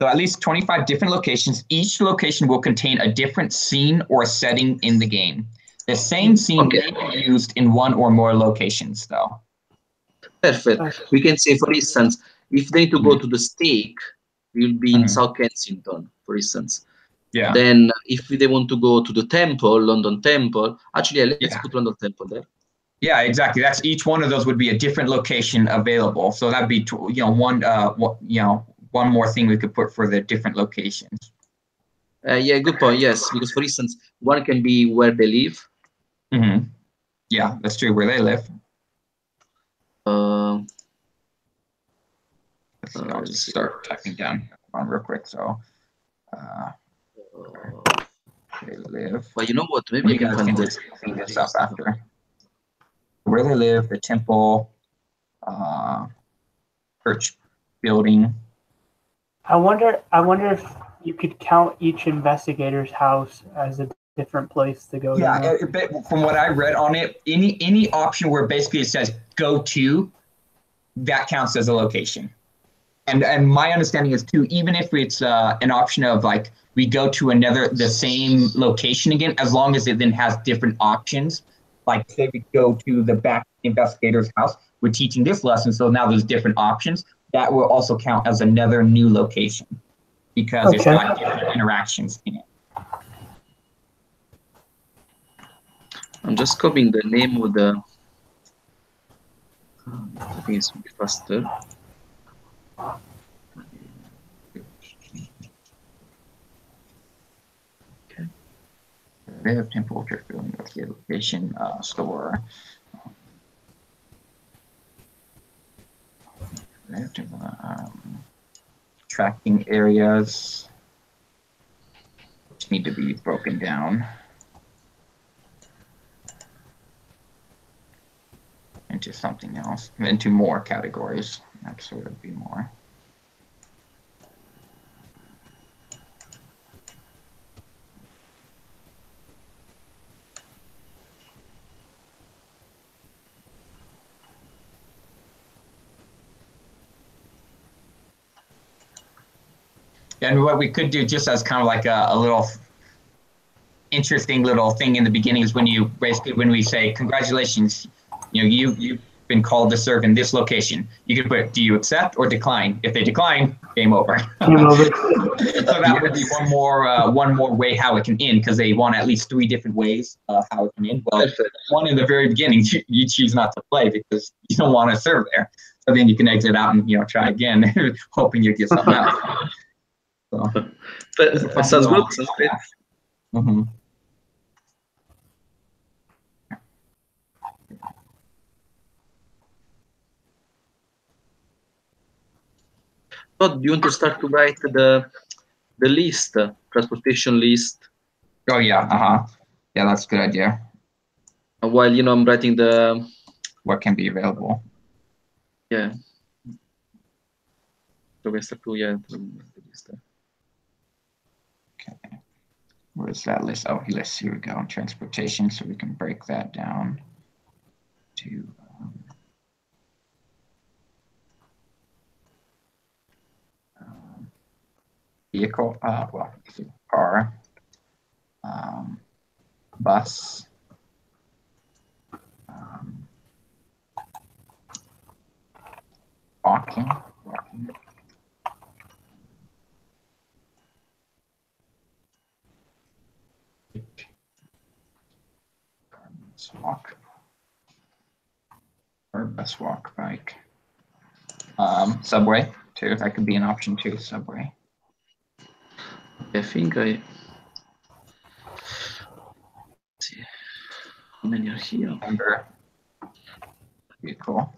So at least 25 different locations. Each location will contain a different scene or setting in the game. The same scene may be used in one or more locations, though. Perfect. We can say, for instance, if they need to go to the stake, we'll be in South Kensington, for instance. Yeah. Then if they want to go to the temple, London Temple, actually, let's put London Temple there. Yeah, exactly. That's each one of those would be a different location available. So that'd be, one more thing we could put for the different locations. Yeah, good point. Yes, because for instance, one can be where they live. Yeah, that's true. Where they live. Let's see, I'll just start typing down one real quick. So, they live. Well, you know what? Maybe you guys can just clean this up after. Where they live, the temple, church building. I wonder if you could count each investigator's house as a different place to go. Yeah, from what I read on it, any option where basically it says go to, that counts as a location. And my understanding is too, even if it's an option of like we go to the same location again, as long as it then has different options. Like say we go to the back investigator's house, we're teaching this lesson, so now there's different options. That will also count as another new location because it's got different interactions in it. I'm just copying the name of the. I think it's faster. Okay. They have temple, church building, location, store. They have temple, tracking areas, which need to be broken down into something else, into more categories. That sort of be more. And what we could do just as kind of like a little interesting little thing in the beginning is when we say, congratulations, you've been called to serve in this location. You can put, do you accept or decline? If they decline, game over. Game over. So that would be one more way how it can end, because they want at least 3 different ways how it can end. Well, one in the very beginning, you choose not to play because you don't want to serve there. So then you can exit out and try again, hoping you get something else. So, that sounds good. Sounds great. So do you want to start to write the list, transportation list? Oh yeah, yeah, that's a good idea. While I'm writing the what can be available. Yeah. So we start to Okay. Where's that list? Oh, here we go. Transportation, so we can break that down to vehicle, car, bus, walking. Walk or bus, walk, bike, subway too. That could be an option too. Subway. I think see how many are here. Member vehicle.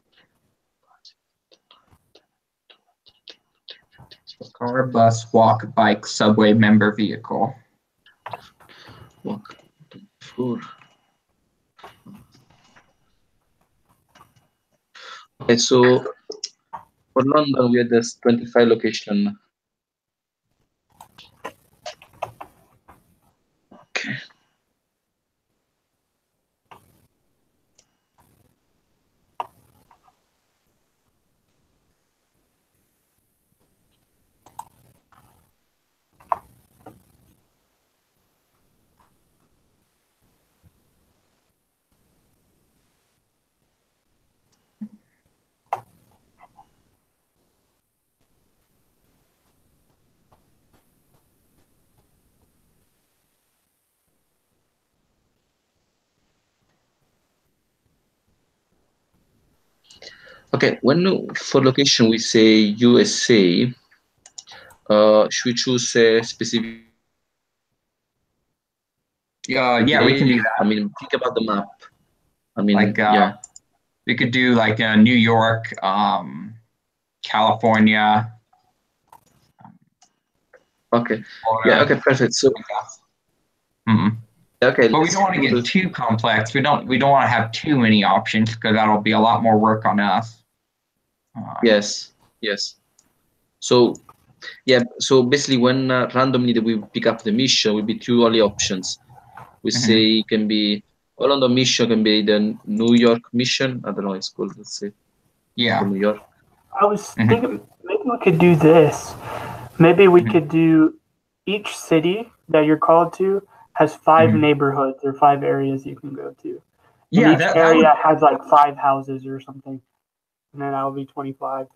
Car, bus, walk, bike, subway, member vehicle. Walk. 4. Okay, so for London we had this 25 location. Okay. Okay, when for location we say USA, should we choose a specific? Yeah, we can do that. I mean, think about the map. I mean, Like, yeah. we could do like New York, California. Okay. Florida. Yeah. Okay. Perfect. So. Okay. But we don't want to get too complex. We don't want to have too many options because that'll be a lot more work on us. Yes. Yes. So, yeah. So basically, when randomly we pick up the mission, will be two only options. We say it can be all on the mission can be the New York mission. I don't know. It's called. Let's say. Yeah. New York. I was thinking maybe we could do this. Maybe we could do each city that you're called to has 5 neighborhoods or 5 areas you can go to. And each area has like 5 houses or something. And then that will be 25.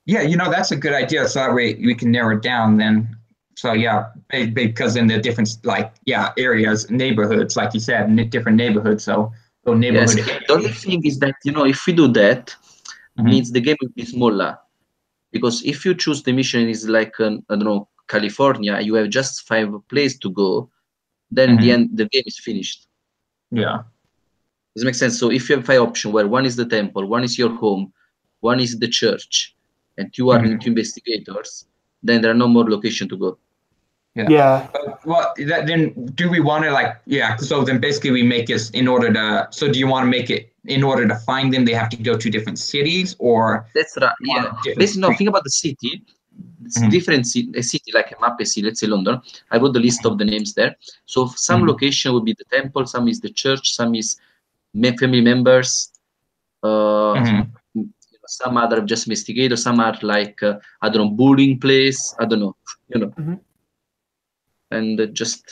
Yeah, that's a good idea. So that way we can narrow it down then. So yeah, because in the different areas, neighborhoods, like you said, different neighborhoods. So neighborhood. Yes. The only thing is that if we do that, means the game will be smaller. Because if you choose the mission is like I don't know, California, you have just 5 places to go, then the game is finished. Yeah. Does it make sense? So if you have 5 options where one is the temple, one is your home, one is the church, and 2 are two investigators, then there are no more location to go. Yeah. Well, then do we want to so then basically we make it in order to, so do you want to make it in order to find them, they have to go to different cities or? That's right. Yeah. Basically, no, think about the city. It's different a city like a map, let's say London. I got the list of the names there. So some location would be the temple, some is the church, some is family members, some other just investigators, some are like I don't know, bullying place, I don't know, and just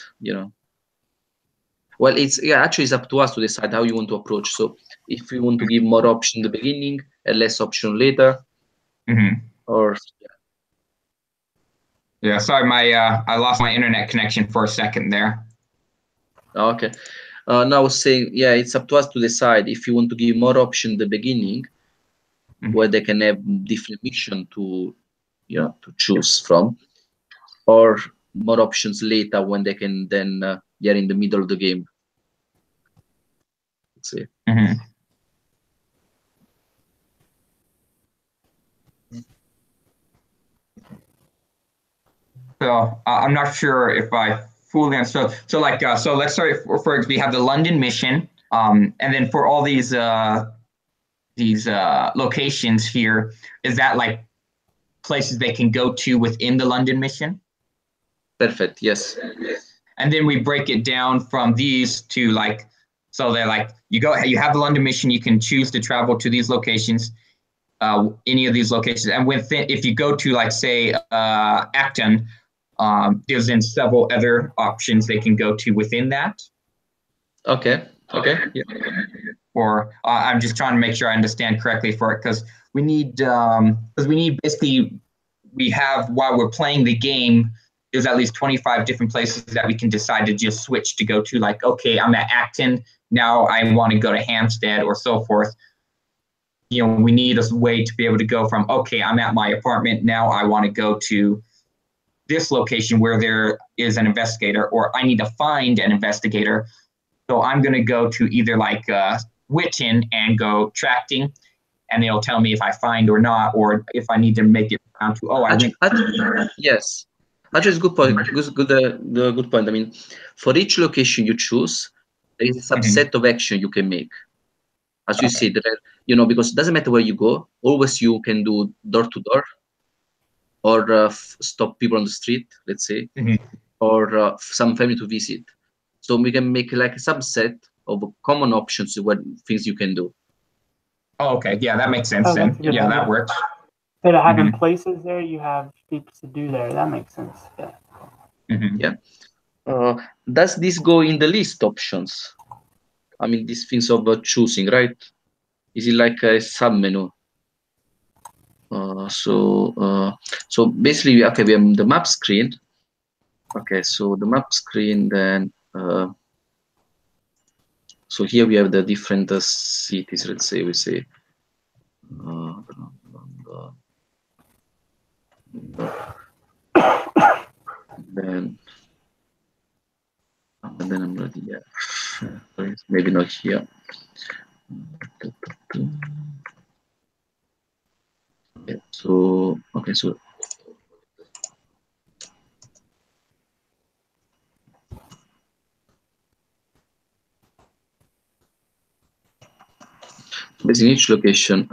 well, actually it's up to us to decide how you want to approach. So if we want to give more option in the beginning and less option later, or yeah, sorry, I lost my internet connection for a second there. Okay. Now I was saying, yeah, it's up to us to decide if you want to give more option in the beginning, where they can have different mission to choose from, or more options later when they can then get in the middle of the game. Let's see. So I'm not sure if I fully understood. So let's start for we have the London mission, and then for all these locations here, is that like places they can go to within the London mission? Perfect. Yes. And then we break it down from these to so they're you have the London mission, you can choose to travel to these locations, any of these locations, and if you go to say Acton. There's then several other options they can go to within that. Okay. Yeah. Or I'm just trying to make sure I understand correctly for it because we need basically while we're playing the game, there's at least 25 different places that we can decide to just switch to go to. Like, okay, I'm at Acton now. I want to go to Hampstead or so forth. We need a way to be able to go from okay, I'm at my apartment now. I want to go to this location where there is an investigator, or I need to find an investigator. So I'm going to go to either Witten and go tracking, and it'll tell me if I find or not, or if I need to make it down to yes. Actually, it's good point. Good point. I mean, for each location you choose, there is a subset of action you can make. As you said, because it doesn't matter where you go, always you can do door to door, or stop people on the street, let's say, or some family to visit. So we can make like a subset of common options, what things you can do. Oh, okay. Yeah, that makes sense then. Yeah, that works. Instead of having places there, you have things to do there. That makes sense. Yeah. Yeah. Does this go in the list options? I mean, these things of choosing, right? Is it like a sub-menu? So basically, okay, we have the map screen. Okay, so the map screen, then so here we have the different cities. Let's say we say then I'm ready. Yeah, sorry, maybe not here. Yeah, so okay, so basically each location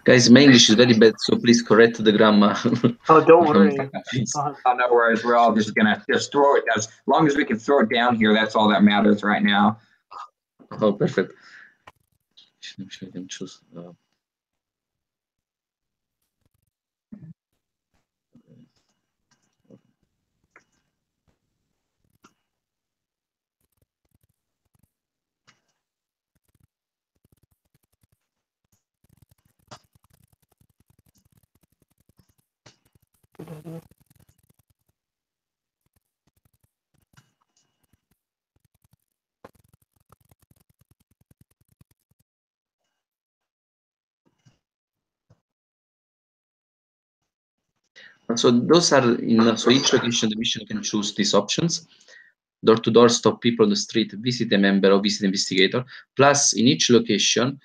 guys, my English is very bad, so please correct the grammar. Oh, don't worry. Oh, no worries. We're all just gonna just throw it. As long as we can throw it down here, that's all that matters right now. Oh, perfect. I can choose. So those are in so each location the mission can choose these options. Door to door, stop people on the street, visit a member or visit investigator. Plus, in each location,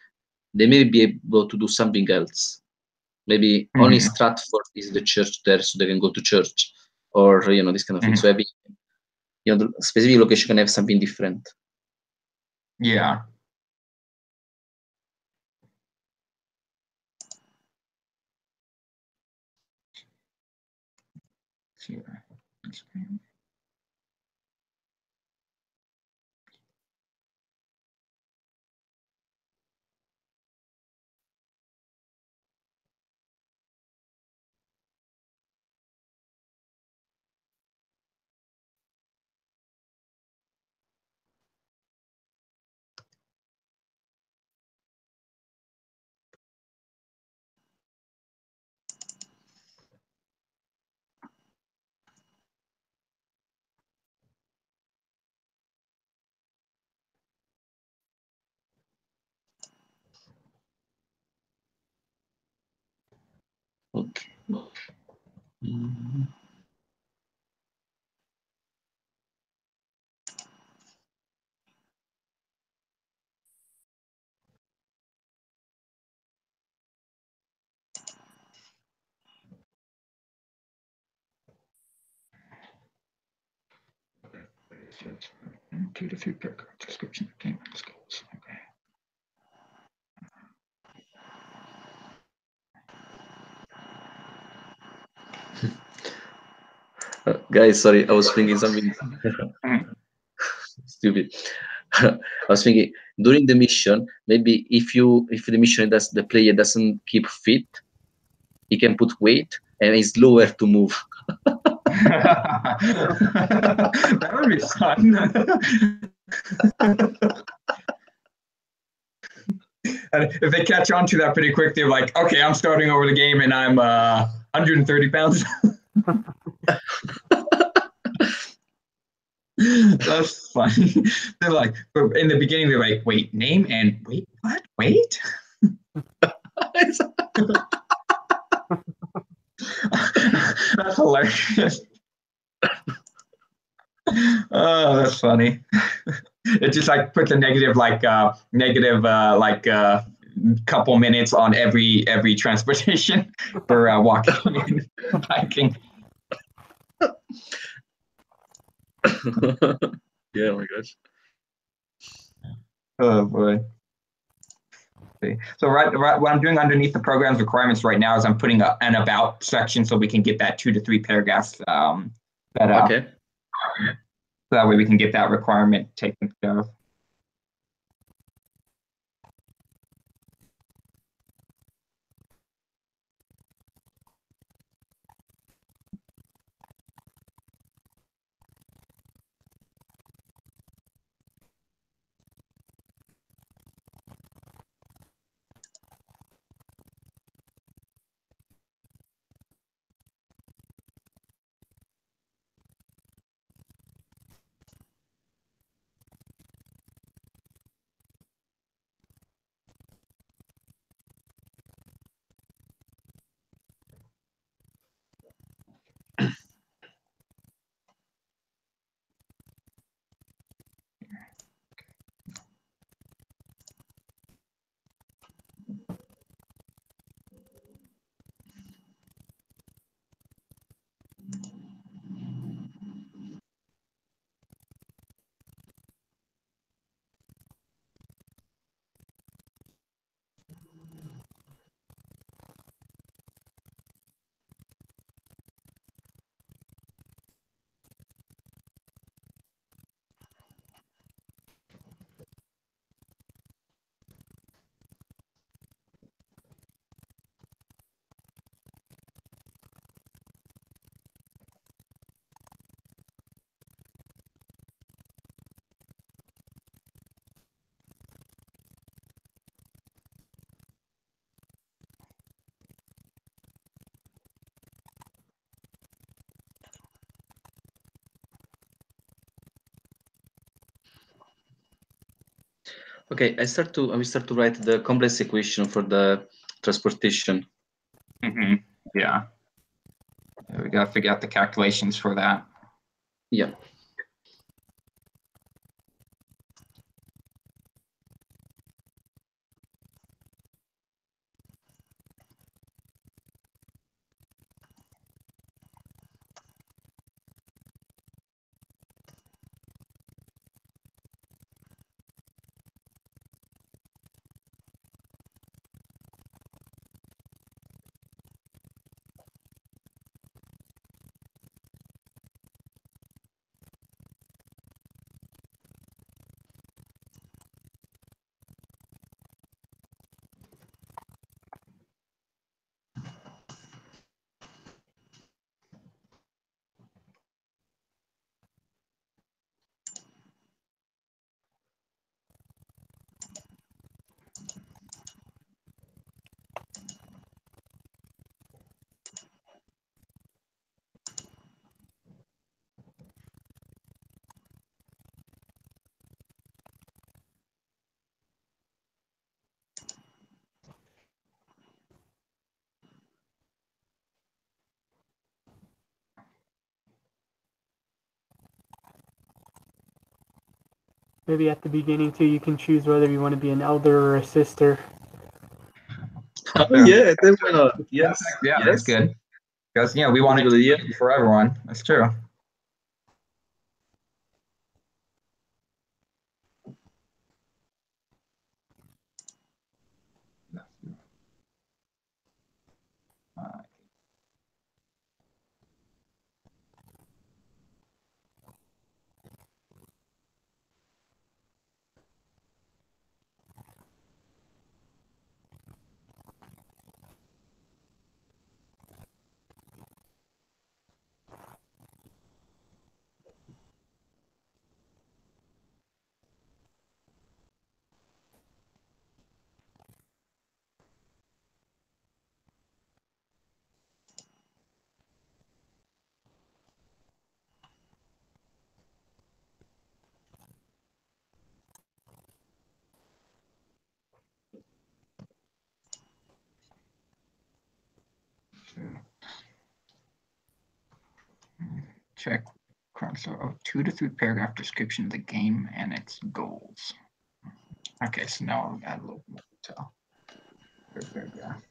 they may be able to do something else. Maybe only Stratford is the church there, so they can go to church, or this kind of thing. So every the specific location can have something different. Yeah. Okay. Two to three paragraph description of game skills. Okay. Guys, sorry, I was thinking something stupid. I was thinking during the mission, maybe if the mission the player doesn't keep fit, he can put weight and it's slower to move. That would be fun. And if they catch on to that pretty quick, they're like, okay, I'm starting over the game and I'm 130 pounds. That's funny. They're like, in the beginning, they're like, wait, name and wait, what? Wait? That's hilarious. Oh, that's funny. It just like puts a negative couple minutes on every transportation for walking and biking. Yeah, oh my gosh. Oh boy. Okay. So right, what I'm doing underneath the program's requirements right now is I'm putting an about section so we can get that 2 to 3 paragraphs Okay. So that way we can get that requirement taken care of. Okay, I will start to write the complex equation for the transportation. Yeah. We got to figure out the calculations for that. Yeah. Maybe at the beginning too, you can choose whether you want to be an elder or a sister. Oh yeah, then why not? Yes. Yeah, yes. that's good. Because we want it to be for everyone. That's true. Check of 2 to 3 paragraph description of the game and its goals. Okay, so now I'll add a little more detail. Paragraph.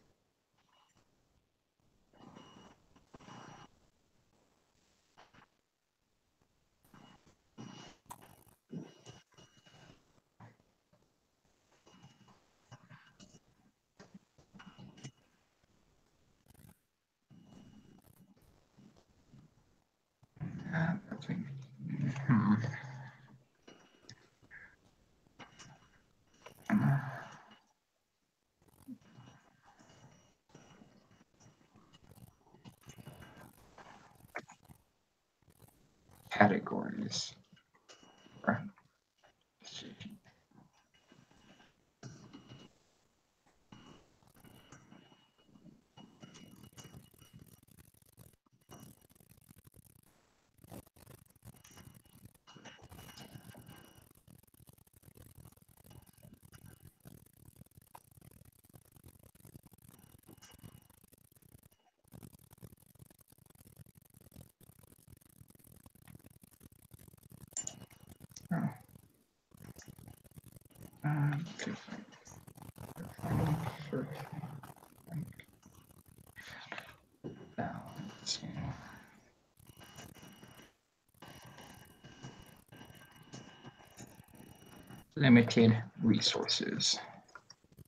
Categories. Limited resources.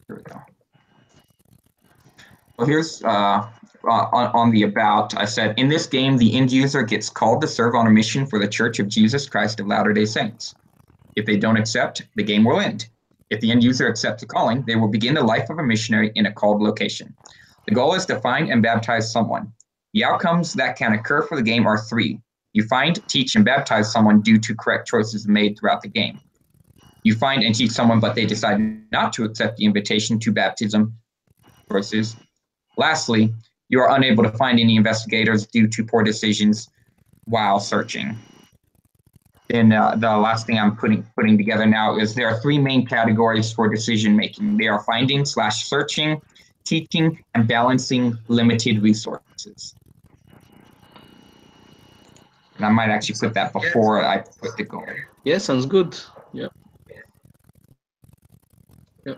Here we go. Well, here's on the about, I said, in this game, the end user gets called to serve on a mission for the Church of Jesus Christ of Latter-day Saints. If they don't accept, the game will end. If the end user accepts the calling, they will begin the life of a missionary in a called location. The goal is to find and baptize someone. The outcomes that can occur for the game are 3. You find, teach, and baptize someone due to correct choices made throughout the game. You find and teach someone, but they decide not to accept the invitation to baptism choices. Lastly, you are unable to find any investigators due to poor decisions while searching. then the last thing I'm putting together now is there are three main categories for decision making. They are finding/searching, teaching, and balancing limited resources. And I might actually put that before I put the goal. Yeah, sounds good. Yeah. Yeah.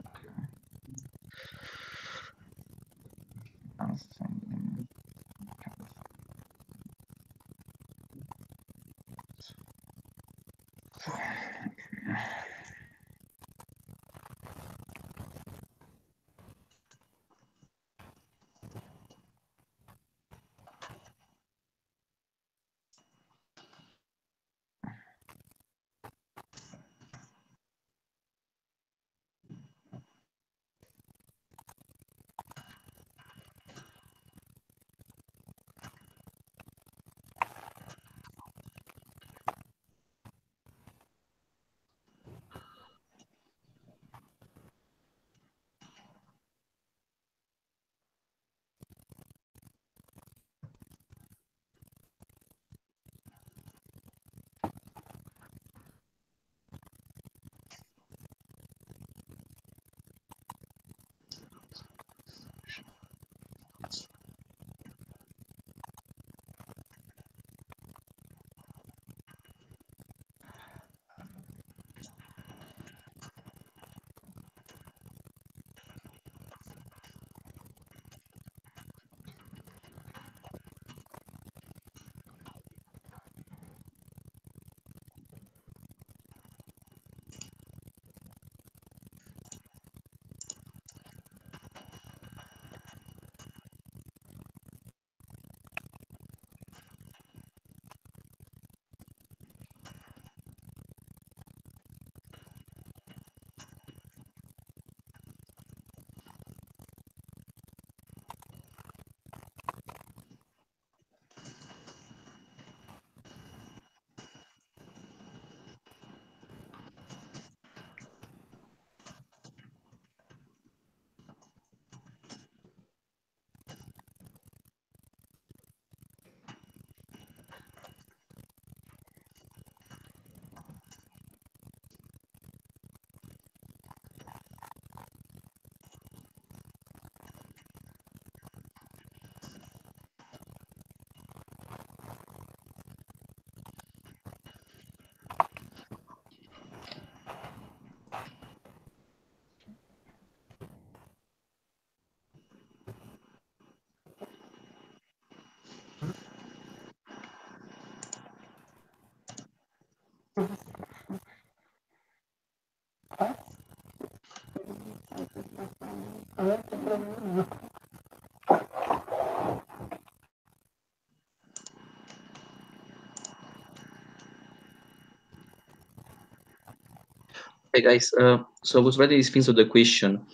Hey guys, so I was writing these things of the question.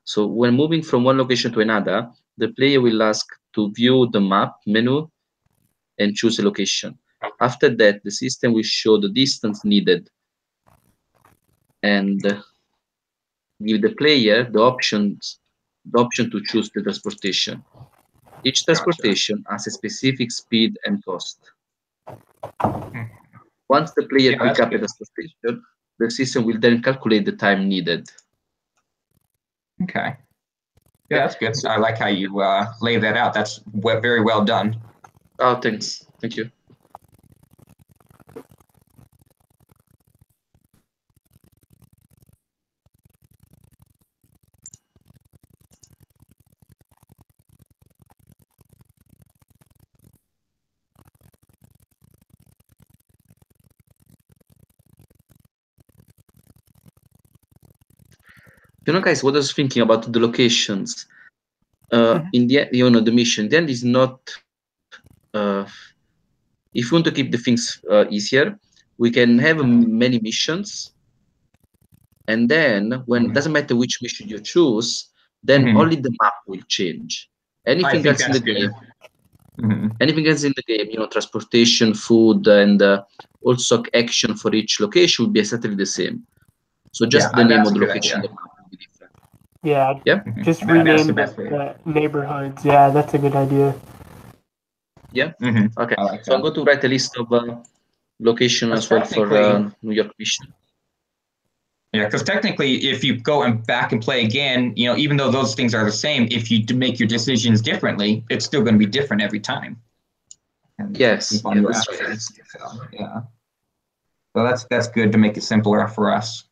So when moving from one location to another, the player will ask to view the map menu and choose a location. After that, the system will show the distance needed and give the player the option to choose the transportation. Each transportation has a specific speed and cost. Once the player picks up a transportation, the system will then calculate the time needed. Okay. Yeah, that's good. I like how you lay that out. That's very well done. Oh, thanks. Thank you. You know, guys, what I was thinking about the locations. In the the mission, then is not. If you want to keep the things easier, we can have many missions, and then when it doesn't matter which mission you choose, then only the map will change. Anything else in the game. Anything else in the game, you know, transportation, food, and also action for each location will be exactly the same. So just the name of the location will be different. Yeah. Just rename the neighborhoods. Yeah, that's a good idea. Yeah. Okay. So I'm going to write a list of location as well for New York Mission. Yeah, because technically, if you go and back and play again, you know, even though those things are the same, if you make your decisions differently, it's still going to be different every time. And yes, on yeah, your that's actions. So, yeah. So that's good to make it simpler for us.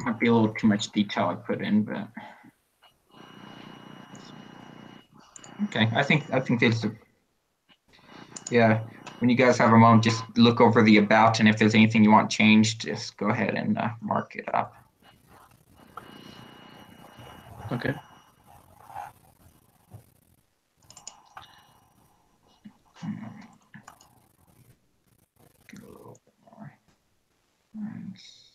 Might be a little too much detail I put in, but okay. I think it's yeah. When you guys have a moment, just look over the about, and if there's anything you want changed, just go ahead and mark it up. Okay. Get a little bit more. Nice.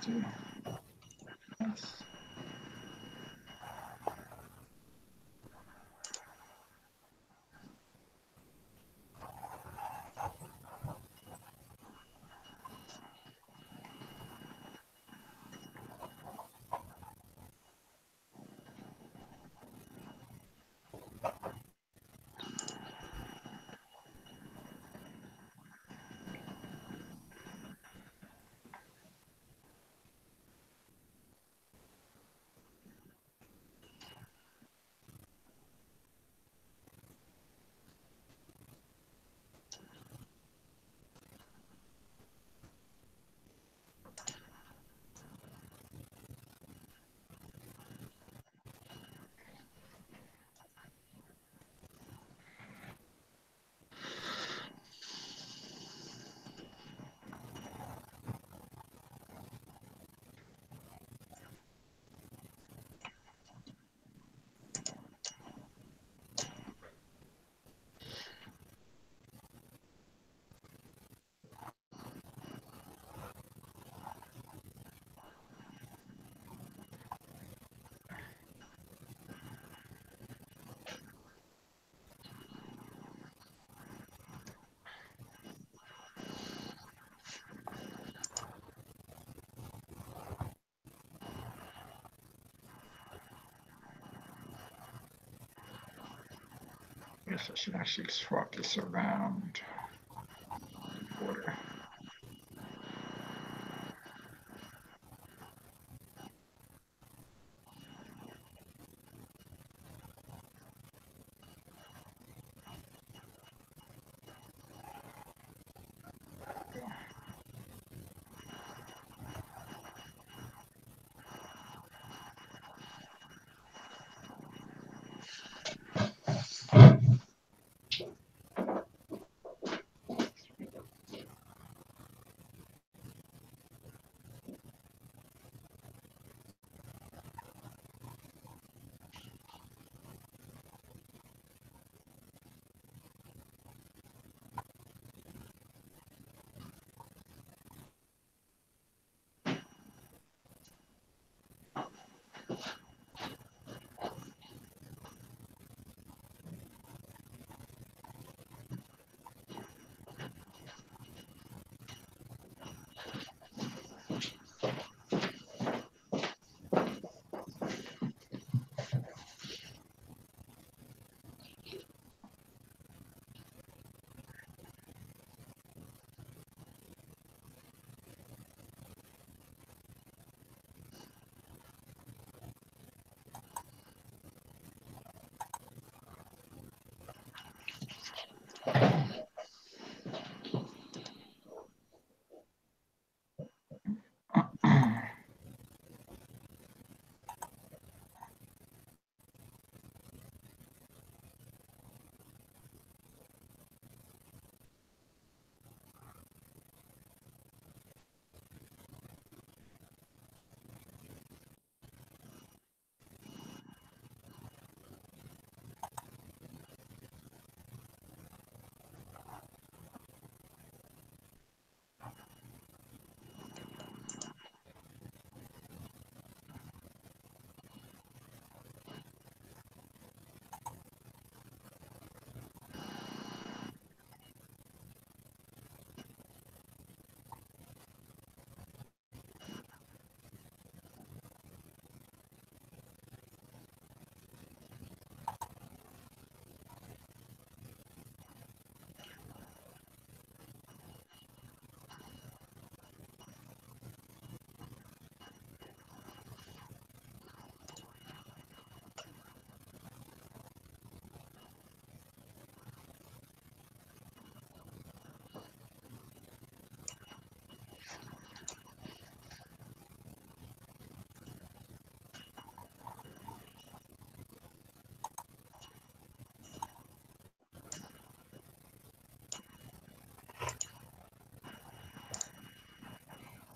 Okay. Yes. guess I should actually swap this around. Order.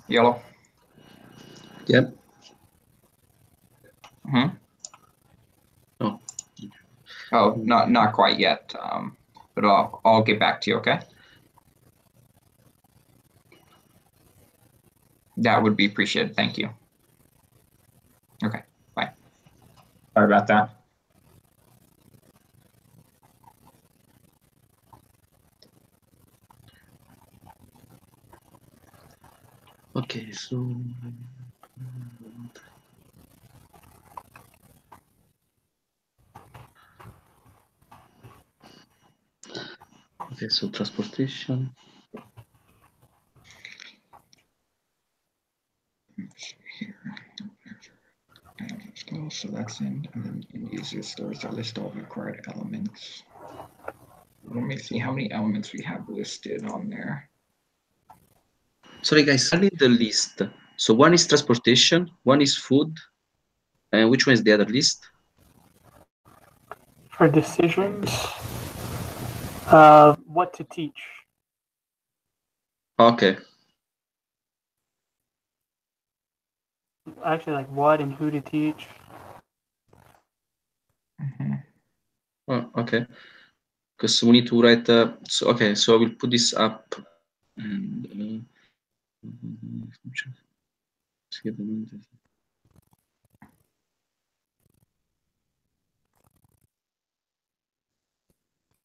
Yellow. Yep. Hmm. Oh. Oh, not quite yet. But I'll get back to you. Okay. That would be appreciated. Thank you. Okay. Bye. Sorry about that. Okay, so transportation. So that's in, and then in user stores that list all required elements. Let me see how many elements we have listed on there. Sorry guys, I need the list. So one is transportation, one is food, and which one is the other list? For decisions, what to teach. Okay. Actually, like what and who to teach. Mm-hmm. Oh, okay. Because we need to write. So okay, so I will put this up. And,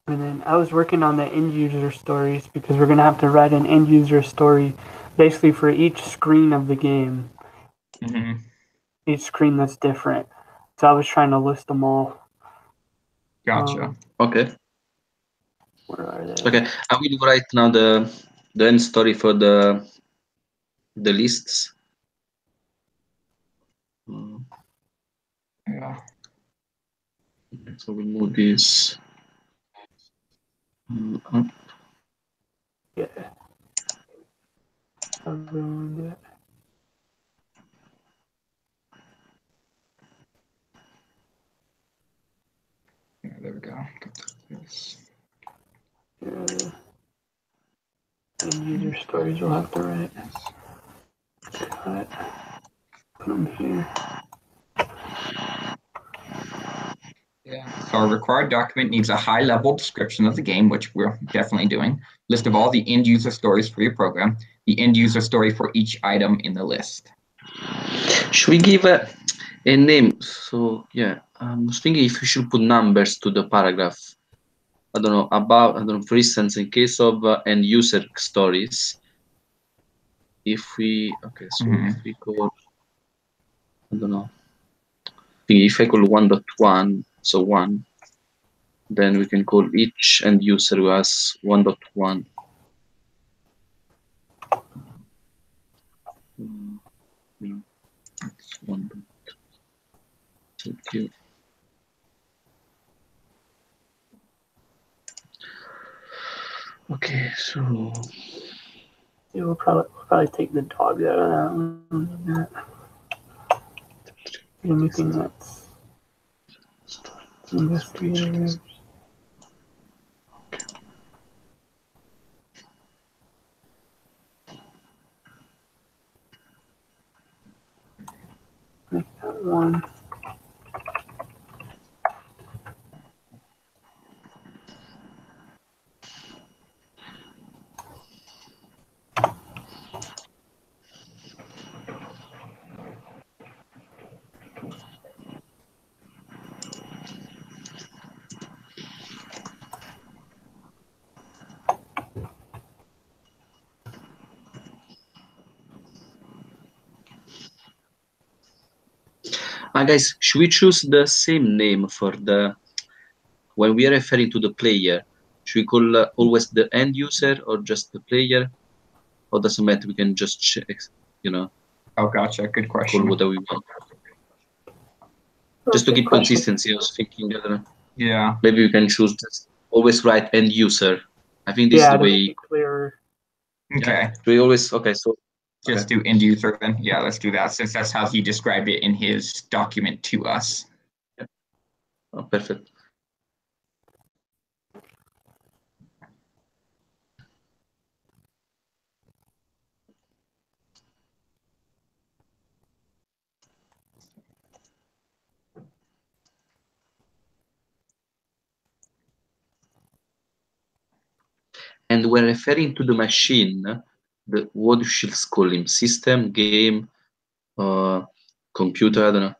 And then I was working on the end user stories because we're gonna have to write an end user story, basically for each screen of the game. Mm-hmm. Each screen that's different. So I was trying to list them all. Gotcha. Okay. Where are they? Okay, I will write now the end story for the lists. Yeah. So we'll move this up. Yeah. I'm doing it. Yeah, there we go. Yes. Yeah. And user stories will have to write. Got it. Put them here. Yeah. So our required document needs a high-level description of the game, which we're definitely doing. List of all the end-user stories for your program. The end-user story for each item in the list. Should we give a name? So yeah, I was thinking if we should put numbers to the paragraph. I don't know about. I don't know. For instance, in case of end user stories, if we if we call, I don't know. If I call 1.1, so 1, then we can call each end user who has 1.1. That's 1.2. Okay, so Yeah, we'll probably take the dog out of that one. Anything that's investigators. Make that one. guys, should we choose the same name for the when we are referring to the player? Should we call always the end user or just the player? Or doesn't matter? We can just check, Oh, gotcha. Good question. call whatever we want. Just to keep consistency, I was thinking, yeah, maybe we can choose just always write end user. I think this is the way. Clearer. Okay. Yeah, we always so just do end user then. Yeah, let's do that since that's how he described it in his document to us. Yeah. Oh, perfect. And when referring to the machine, what you should call him? System, game, computer, I don't know.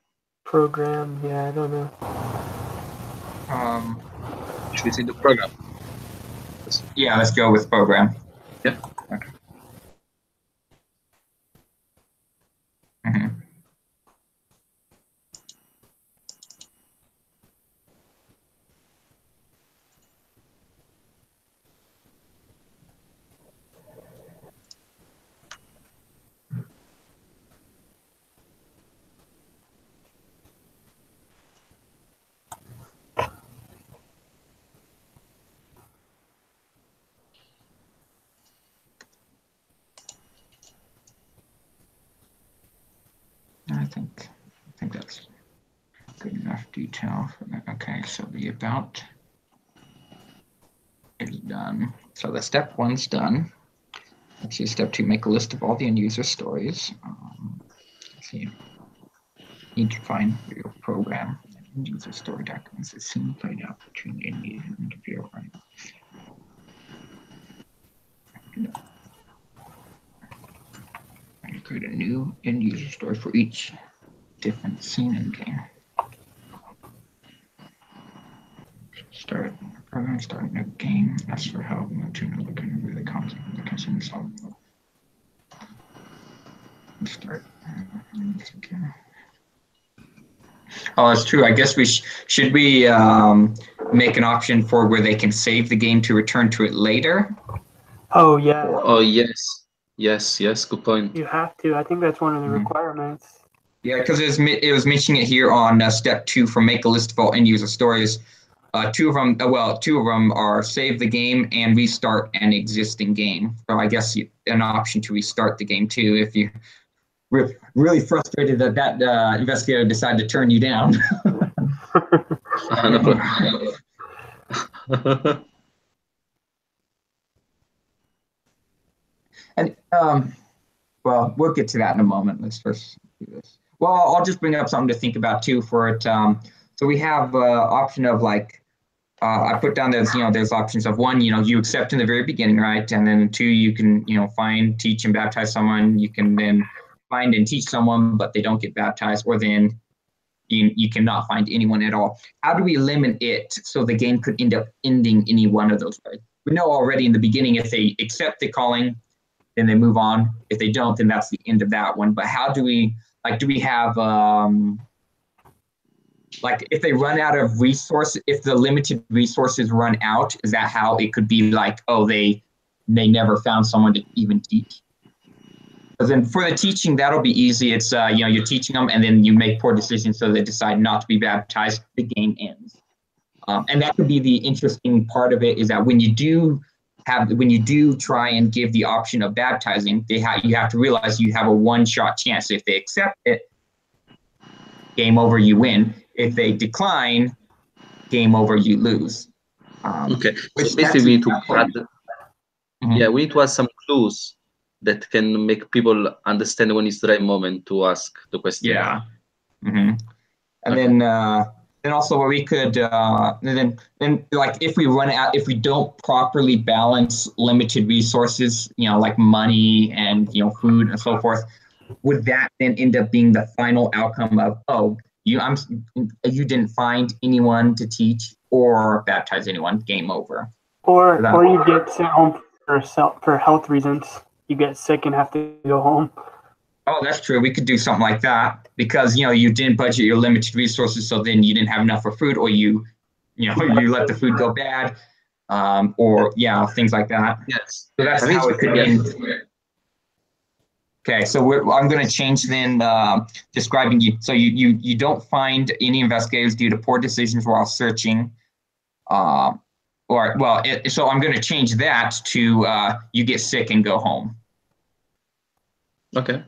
Program, yeah, I don't know. Should we say the program? Yeah, let's go with program. Yeah. Okay. Mm-hmm. I think that's good enough detail for that. Okay, so the about is done. So the step 1's done. Let's see, step 2, make a list of all the end user stories. Let's see. Need to find your program and end user story documents as soon played out between the end user and interviewer. And create a new end user story for each different scene in game. Start program, start a new game, ask for help, and to know the content of the consumer software. Start. Oh, that's true. I guess we should we make an option for where they can save the game to return to it later? Oh yeah. Oh yes, yes. Good point. You have to. I think that's one of the requirements. Yeah, because it was mentioning it here on step 2 from make a list of all end user stories. Two of them are save the game and restart an existing game. So I guess an option to restart the game too if you really frustrated that investigator decided to turn you down. And well, we'll get to that in a moment. Let's first do this. Well, I'll just bring up something to think about too for it. So we have option of like I put down there's options of 1, you accept in the very beginning, right? And then 2, you can find, teach, and baptize someone. You can then find and teach someone, but they don't get baptized, or then you cannot find anyone at all. How do we limit it so the game could end up ending any one of those ways? We know already in the beginning if they accept the calling, then they move on. If they don't, then that's the end of that one. But how do we have like if they run out of resources, if the limited resources run out, is that how it could be like, oh, they never found someone to even teach? But then for the teaching, that'll be easy. It's you're teaching them and then you make poor decisions, so they decide not to be baptized. The game ends, and that could be the interesting part of it. Is that when you do try and give the option of baptizing, you have to realize you have a one-shot chance. If they accept it, game over, you win. If they decline, game over, you lose. Okay, so basically we need to add, we need to add some clues that can make people understand when it's the right moment to ask the question. Yeah. And then also what we could then like if we don't properly balance limited resources, like money and food and so forth, would that then end up being the final outcome of you didn't find anyone to teach or baptize anyone, game over? Or you get sent home for health reasons. You get sick and have to go home. Oh, that's true. We could do something like that because you didn't budget your limited resources, so then you didn't have enough for food, or you let the food go bad, or things like that. Yes. So that's how it could end. Okay, so I'm going to change then describing you. So you don't find any investigators due to poor decisions while searching, so I'm going to change that to you get sick and go home. Okay.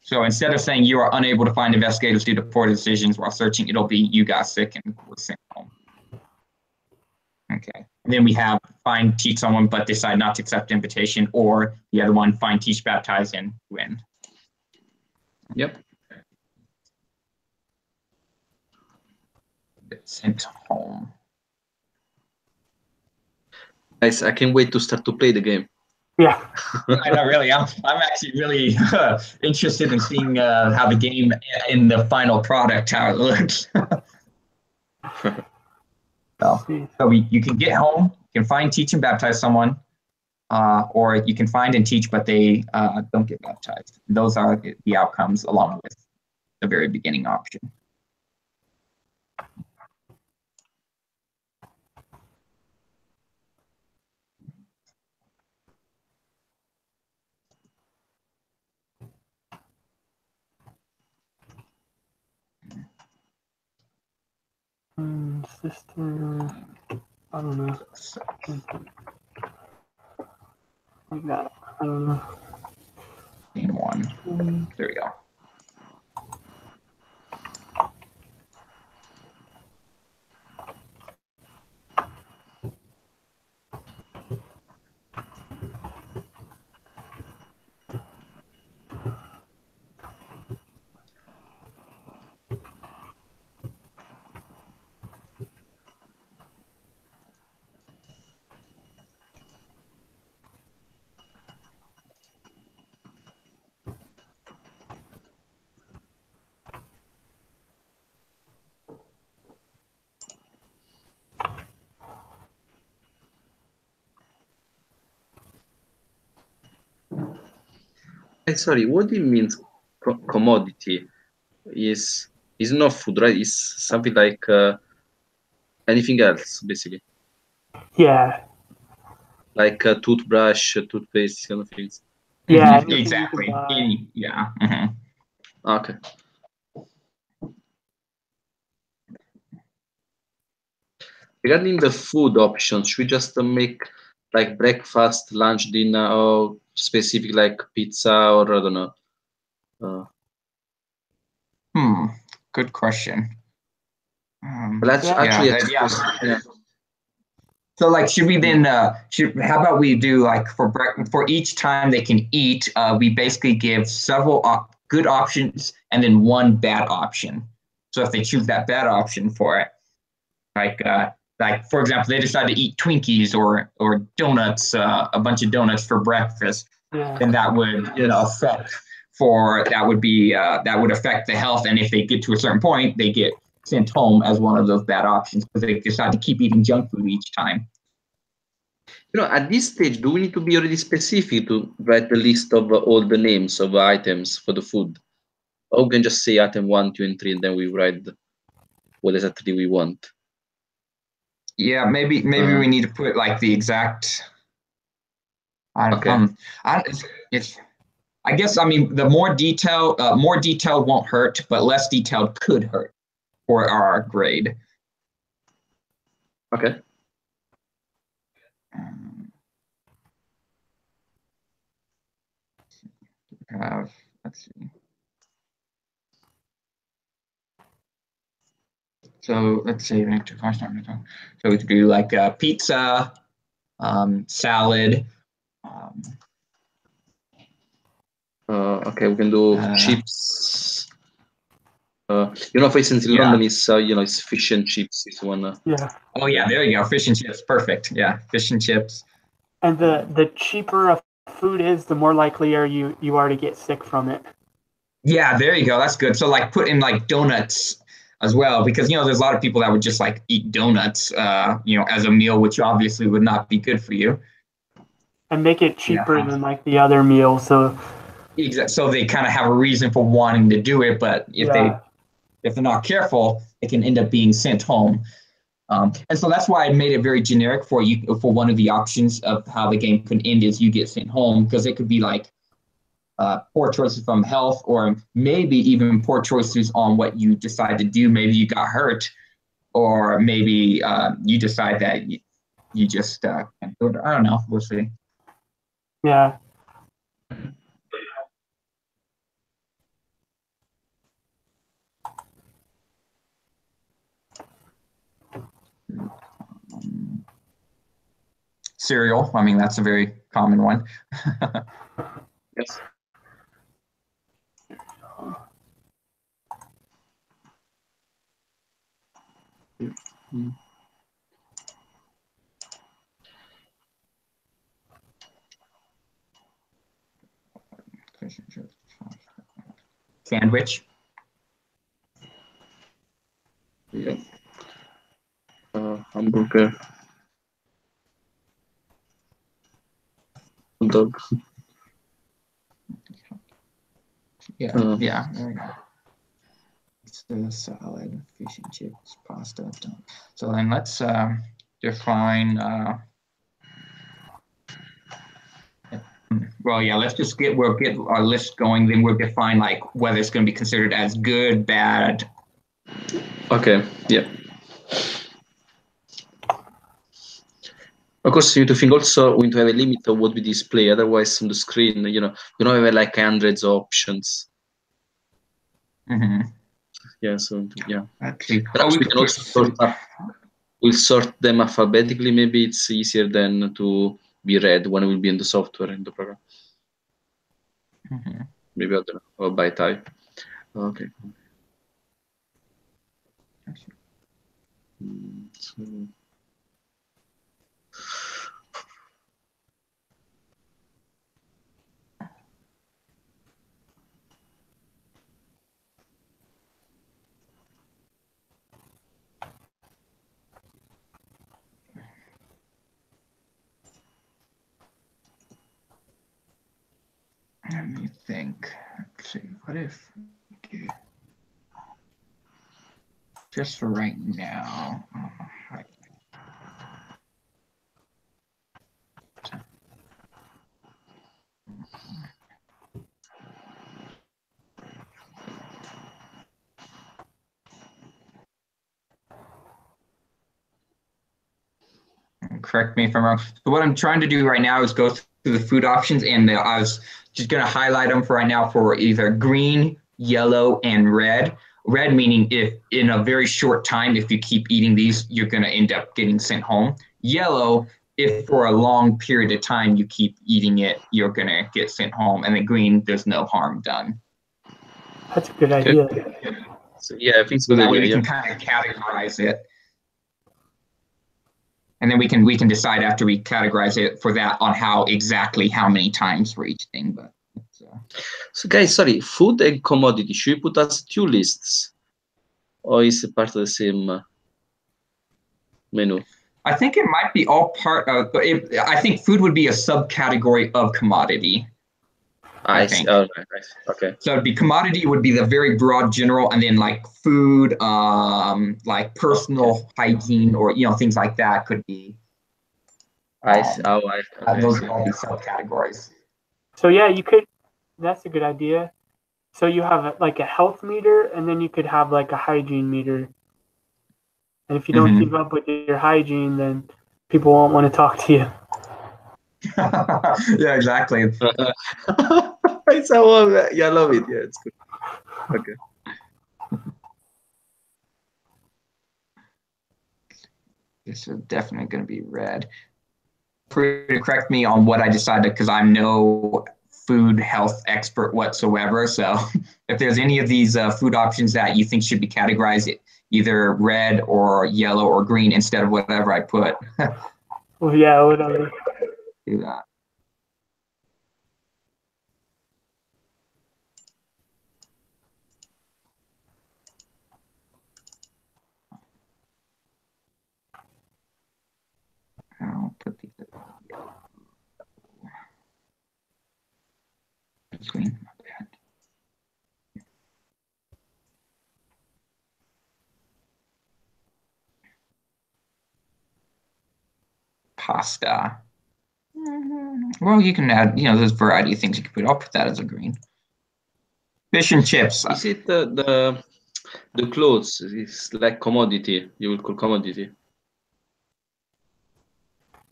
So instead of saying you are unable to find investigators due to poor decisions while searching, it'll be you got sick and were sent home. Okay. And then we have find, teach someone, but decide not to accept invitation, or the other one, find, teach, baptize, and win. Yep. Sent home. Guys, I can't wait to start to play the game. Yeah. I know, really. I'm actually really interested in seeing how the game in the final product, how it looks. So you can get home, you can find, teach, and baptize someone, or you can find and teach, but they don't get baptized. Those are the outcomes along with the very beginning option. Sister, I don't know. Like that. I don't know. Scene 1. There we go. Sorry, what do you mean commodity? Is not food, right? It's something like anything else, basically, Yeah. like a toothbrush, toothpaste, these kind of things. Yeah. Mhm, exactly. Yeah. Mhm. Okay. Regarding the food options, should we just make like breakfast, lunch, dinner, or specific like pizza, or I don't know? Good question. But Yeah. actually, Yeah. So like, should we then? How about we do like for each time they can eat, we basically give several good options and then one bad option. So if they choose that bad option for it, like for example, they decide to eat Twinkies or donuts, a bunch of donuts for breakfast, Yeah. then that would affect that would affect the health. And if they get to a certain point, they get sent home as one of those bad options because they decide to keep eating junk food each time. At this stage, do we need to be already specific to write the list of all the names of items for the food? Or we can just say item 1, 2, and 3, and then we write what exactly we want? Yeah, maybe we need to put like the exact. I guess the more detailed won't hurt, but less detailed could hurt for our grade. Okay. Let's see. So let's say so we could do like pizza, salad. Okay, we can do chips. For instance, in London, it's fish and chips. Is one. Yeah. Oh yeah, there you go. Fish and chips, perfect. Yeah, fish and chips. And the cheaper a food is, the more likely are you are to get sick from it. Yeah, there you go. That's good. So like put in like donuts as well, because there's a lot of people that would just like eat donuts, as a meal, which obviously would not be good for you. And make it cheaper than like the other meal, so. So they kind of have a reason for wanting to do it, but if they're not careful, it can end up being sent home. And so that's why I made it very generic for you. For one of the options of how the game could end is you get sent home, because it could be like poor choices from health, or maybe even poor choices on what you decide to do. Maybe you got hurt, or maybe you decide that you just can't do it. I don't know. We'll see. Yeah. Cereal. That's a very common one. Yes. Sandwich. Yeah. Hamburger. Hot dog. Yeah. Yeah. There we go. It's the salad, fish and chips, pasta. So then let's define. Well, yeah. We'll get our list going. Then we'll define like whether it's going to be considered as good, bad. Okay. Yeah. Of course, you need to think also we need to have a limit of what we display. Otherwise, on the screen, we don't have like hundreds of options. Mm-hmm. Yeah. So yeah. Okay. Perhaps we can also we'll sort them alphabetically. Maybe it's easier than to be read when it will be in the software in the program. Mm-hmm. Maybe I don't know, or by type. Okay. So, Let me think. Let's see. What if just for right now, correct me if I'm wrong. So what I'm trying to do right now is go through the food options, and I was just going to highlight them for right now for either green, yellow, and red. Red meaning if in a very short time, if you keep eating these, you're going to end up getting sent home. Yellow, if for a long period of time you keep eating it, you're going to get sent home. And then green, there's no harm done. That's a good idea. So yeah, I think it's So a good that way idea. we can kind of categorize it. And then we can decide after we categorize it for that on how many times for each thing. But so guys, sorry, food and commodity. Should we put as two lists, or is it part of the same menu? I think it might be all part of. I think food would be a subcategory of commodity. I think. Oh, nice. Okay. So it'd be commodity would be the very broad general, and then like food, like personal hygiene, or things like that could be. Okay. Those would all be subcategories. So yeah, you could. That's a good idea. So you have like a health meter, and then you could have like a hygiene meter. And if you don't keep up with your hygiene, then people won't want to talk to you. Yeah, exactly. It's all, yeah, I love it. Yeah, it's good. Okay. This is definitely going to be red. Free to correct me on what I decided, because I'm no food health expert whatsoever. So if there's any of these food options that you think should be categorized either red or yellow or green instead of whatever I put. Well, yeah, whatever. Do that. I'll put these at yellow. Green. Pasta. Well, you can add, there's a variety of things you can put. I'll put that as a green. Fish and chips. Is it the clothes? It's like commodity. You would call commodity.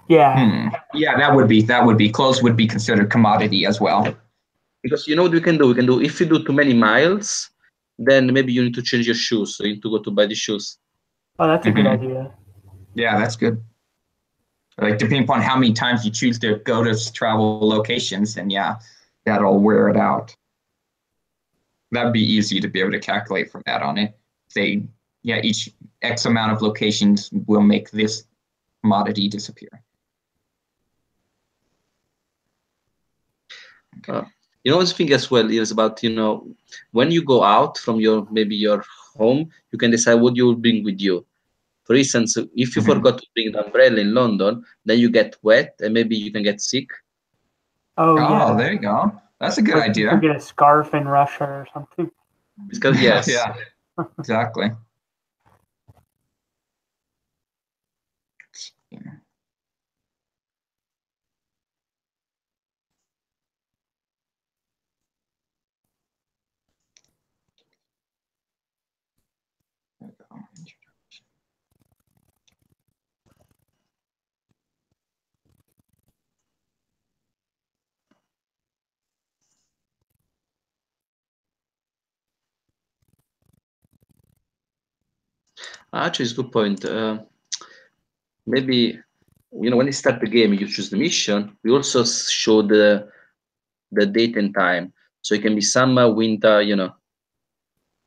Yeah. Yeah, that would be. Clothes would be considered commodity as well. Because you know what we can do? We can do, if you do too many miles, then maybe you need to change your shoes. So you need to go to buy the shoes. Oh, that's a good idea. Yeah, that's good. Like, depending upon how many times you choose to go to travel locations, then yeah, that'll wear it out. That'd be easy to be able to calculate from that on it. Say, yeah, each X amount of locations will make this commodity disappear. Okay. One thing as well is about, when you go out from maybe your home, you can decide what you will bring with you. For instance, if you forgot to bring the umbrella in London, then you get wet and maybe you can get sick. Oh, yeah. There you go. That's a good idea. You could get a scarf in Russia or something. Because, yes. Yeah, exactly. Actually, it's a good point. Maybe, when you start the game, you choose the mission. We also show the date and time. So it can be summer, winter,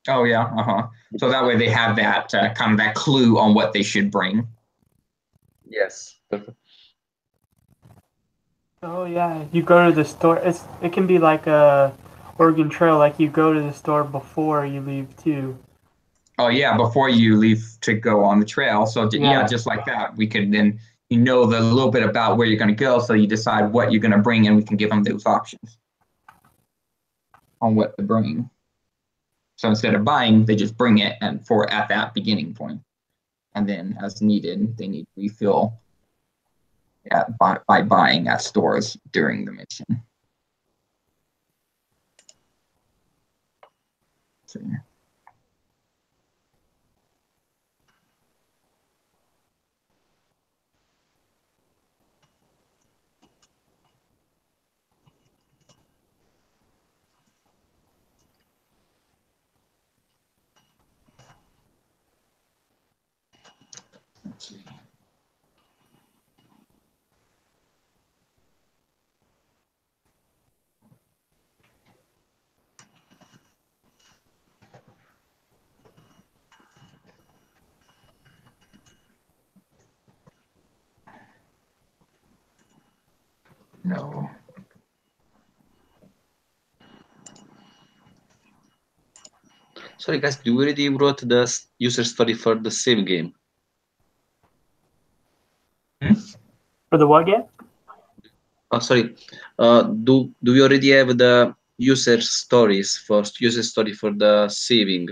Oh, yeah. So that way they have that kind of that clue on what they should bring. Yes. Perfect. Oh, yeah. You go to the store. It can be like a Oregon Trail. Like you go to the store before you leave, too. Oh, yeah, before you leave to go on the trail. So, yeah, just like that, we could then, the little bit about where you're going to go, so you decide what you're going to bring, and we can give them those options on what to bring. So instead of buying, they just bring it at that beginning point. And then as needed, they need to refill by buying at stores during the mission. So, yeah. No. Sorry, guys, you already wrote the user story for the same game? For the what game? Oh, sorry. Do we already have the user story for the saving?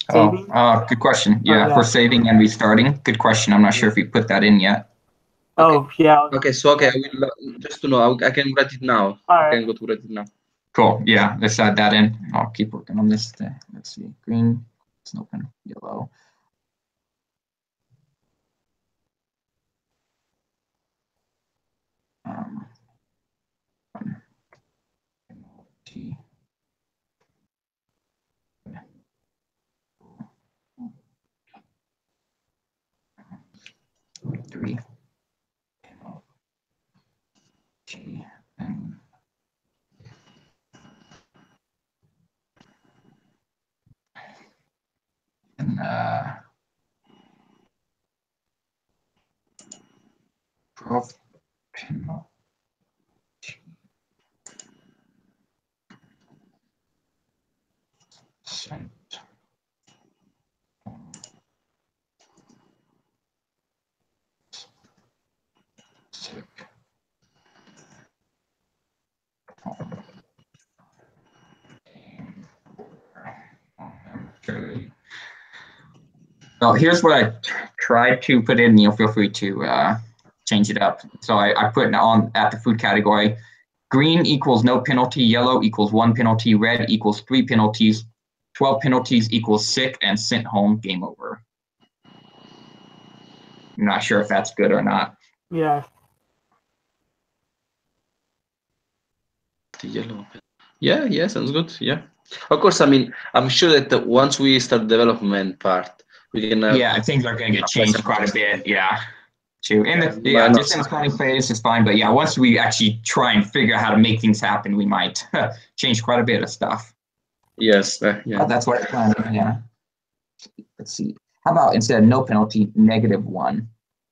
Saving? Good question. Yeah, yeah. for saving and restarting. Good question. I'm not sure if we put that in yet. Oh, yeah. Okay, so okay, I will just to know. I can write it now. All I right. can go to write it now. Cool. Yeah, let's add that in. I'll keep working on this. Let's see. Green, it's open. Yellow. T. Three. T. And prof penalty. Sent. Sick. So here's what I tried to put in. Feel free to change it up. So I put on at the food category. Green equals no penalty, yellow equals 1 penalty, red equals 3 penalties, 12 penalties equals sick, and sent home, game over. I'm not sure if that's good or not. Yeah. The yellow. Yeah, sounds good. Yeah. Of course, I mean, I'm sure that once we start the development part, we can. Yeah, things are going to get changed quite a bit. Yeah. Too. In the just in the planning phase is fine, but yeah, once we actually try and figure out how to make things happen, we might change quite a bit of stuff. Yes, yeah. But that's what I'm planning. Yeah. Let's see. How about instead of no penalty, -1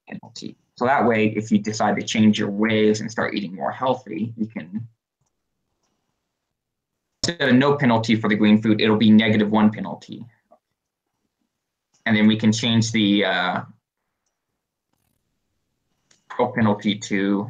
penalty? So that way, if you decide to change your ways and start eating more healthy, you can. Instead of no penalty for the green food, it'll be -1 penalty, and then we can change the penalty to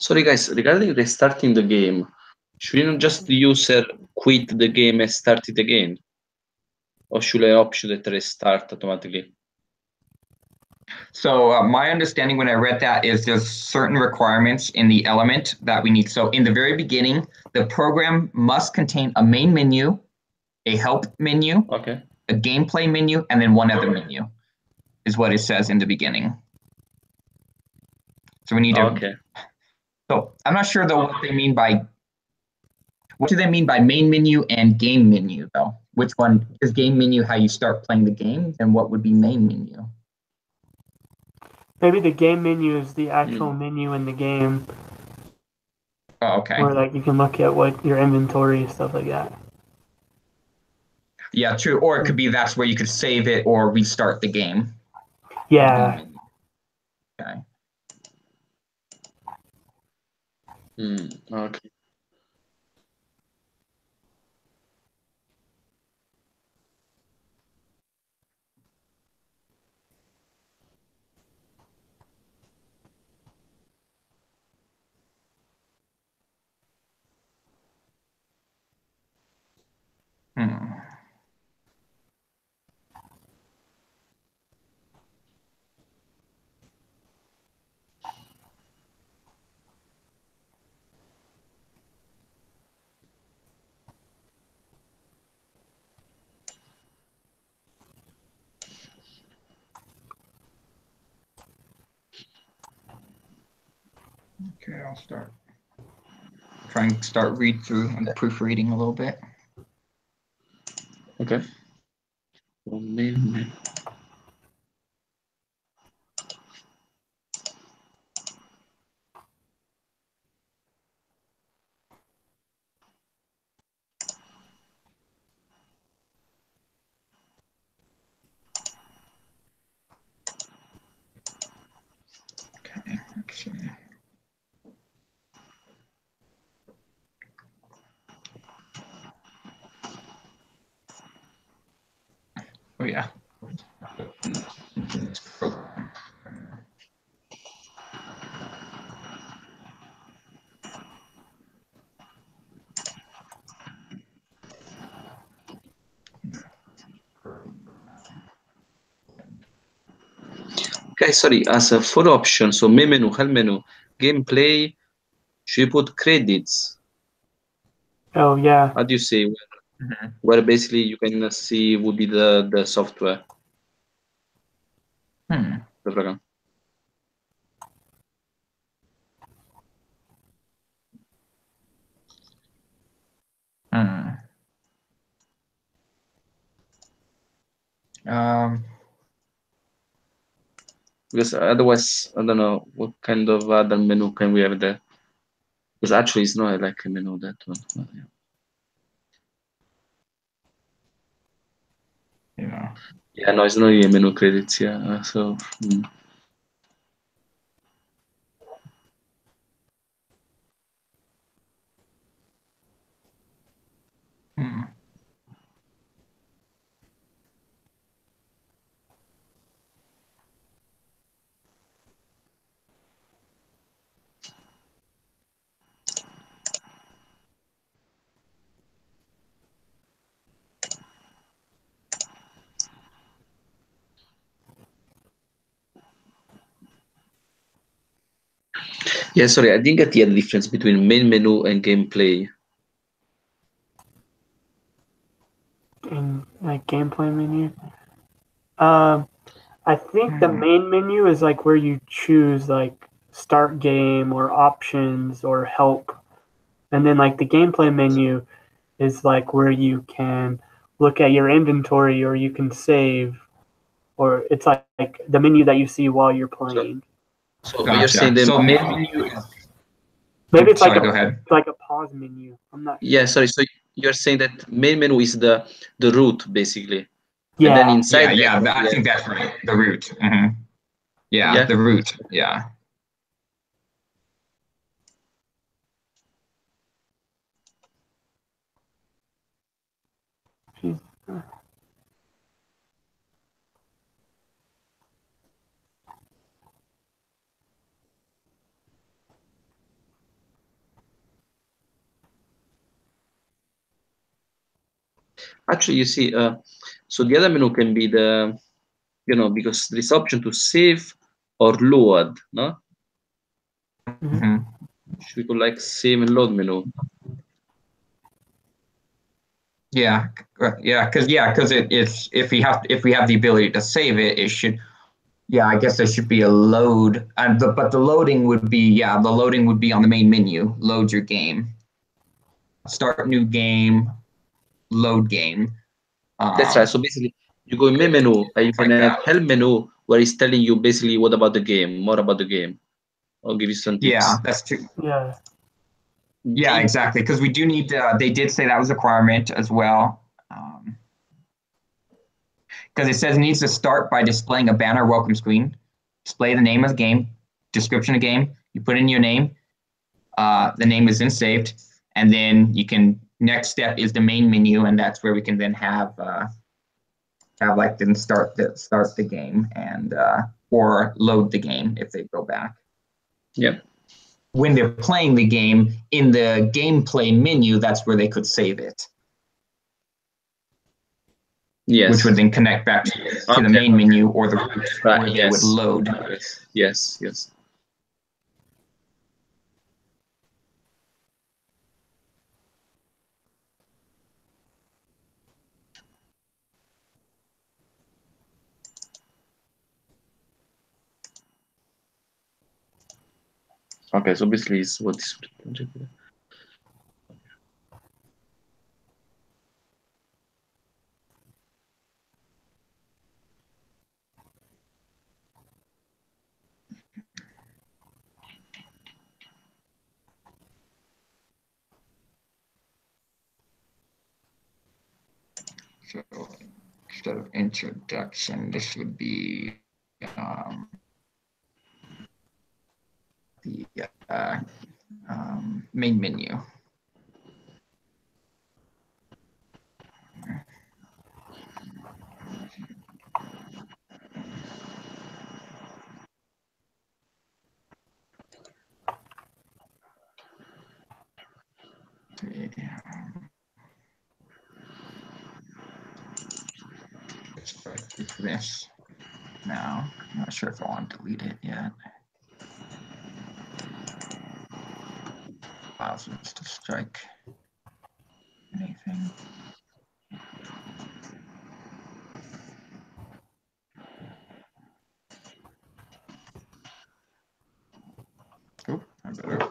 Sorry guys, regarding restarting the game, shouldn't just the user quit the game and start it again? Or should I option that restart automatically? So my understanding when I read that is there's certain requirements in the element that we need. So in the very beginning, the program must contain a main menu, a help menu, Okay. a gameplay menu, and then one other menu is what it says in the beginning. So we need to. Okay. So I'm not sure though what they mean by. What do they mean by main menu and game menu though? Which one is game menu? How you start playing the game, and what would be main menu? Maybe the game menu is the actual menu in the game. Oh, okay. Where like you can look at what your inventory and stuff like that. Yeah, true. Or it could be that's where you could save it or restart the game. Yeah. Okay. Okay. Okay, I'll start. Try and start read through and proofreading a little bit. Okay. Okay, let's see. Oh yeah. Okay, sorry, as a full option, so main menu, help menu, gameplay, should you put credits? Oh yeah. How do you say? Where basically you can see would be the software. The program. Because otherwise, I don't know what kind of other menu can we have there. Because actually, it's not like a menu that one. Yeah. Yeah, no, it's not a menu credits. Yeah, so. Yeah, sorry, I didn't get the difference between main menu and gameplay. In like gameplay menu. I think the main menu is like where you choose like start game or options or help. And then like the gameplay menu is like where you can look at your inventory or you can save, or it's like the menu that you see while you're playing. So Gotcha. you're saying the so main menu is. Maybe it's Sorry, like go ahead. like a pause menu. I'm not sure. Yeah, sorry. So you're saying that main menu is the root basically. Yeah. And then inside I think that's right. The root. Yeah, the root. Yeah. Actually, you see, so the other menu can be the, because there is option to save or load, no? Mm-hmm. Should we go like save and load menu? Yeah, because it's if we have the ability to save it, it should. Yeah, I guess there should be a load, but the loading would be on the main menu. Load your game, start new game, load game. That's right. So basically, you go in main menu and you can like have that. help menu where it's telling you basically what about the game, more about the game, or give you some tips. Yeah, that's true. Yeah. Yeah, exactly. Because we do need. They did say that was a requirement as well. Because it says it needs to start by displaying a banner welcome screen, display the name of the game, description of the game. You put in your name. The name is then saved, and then you can. Next step is the main menu, and that's where we can then have like then start the game and or load the game if they go back. Yeah. When they're playing the game in the gameplay menu, that's where they could save it. Yes. Which would then connect back to the main menu or the root where they would load. Yes. Okay, so basically it's what this project is. So instead of introduction, this would be the main menu. This now. I'm not sure if I want to delete it yet. Allows us to strike anything. Oh, I better.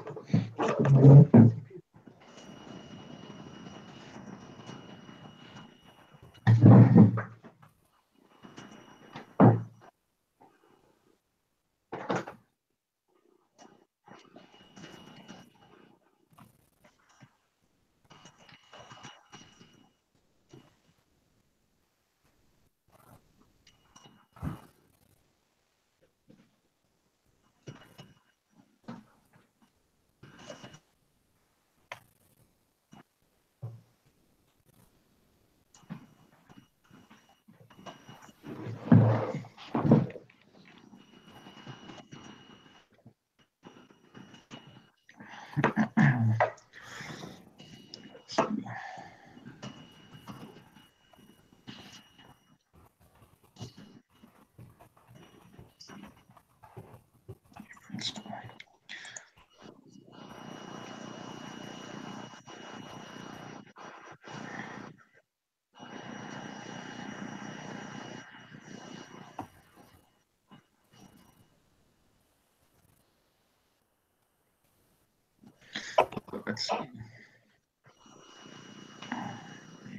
Let's see.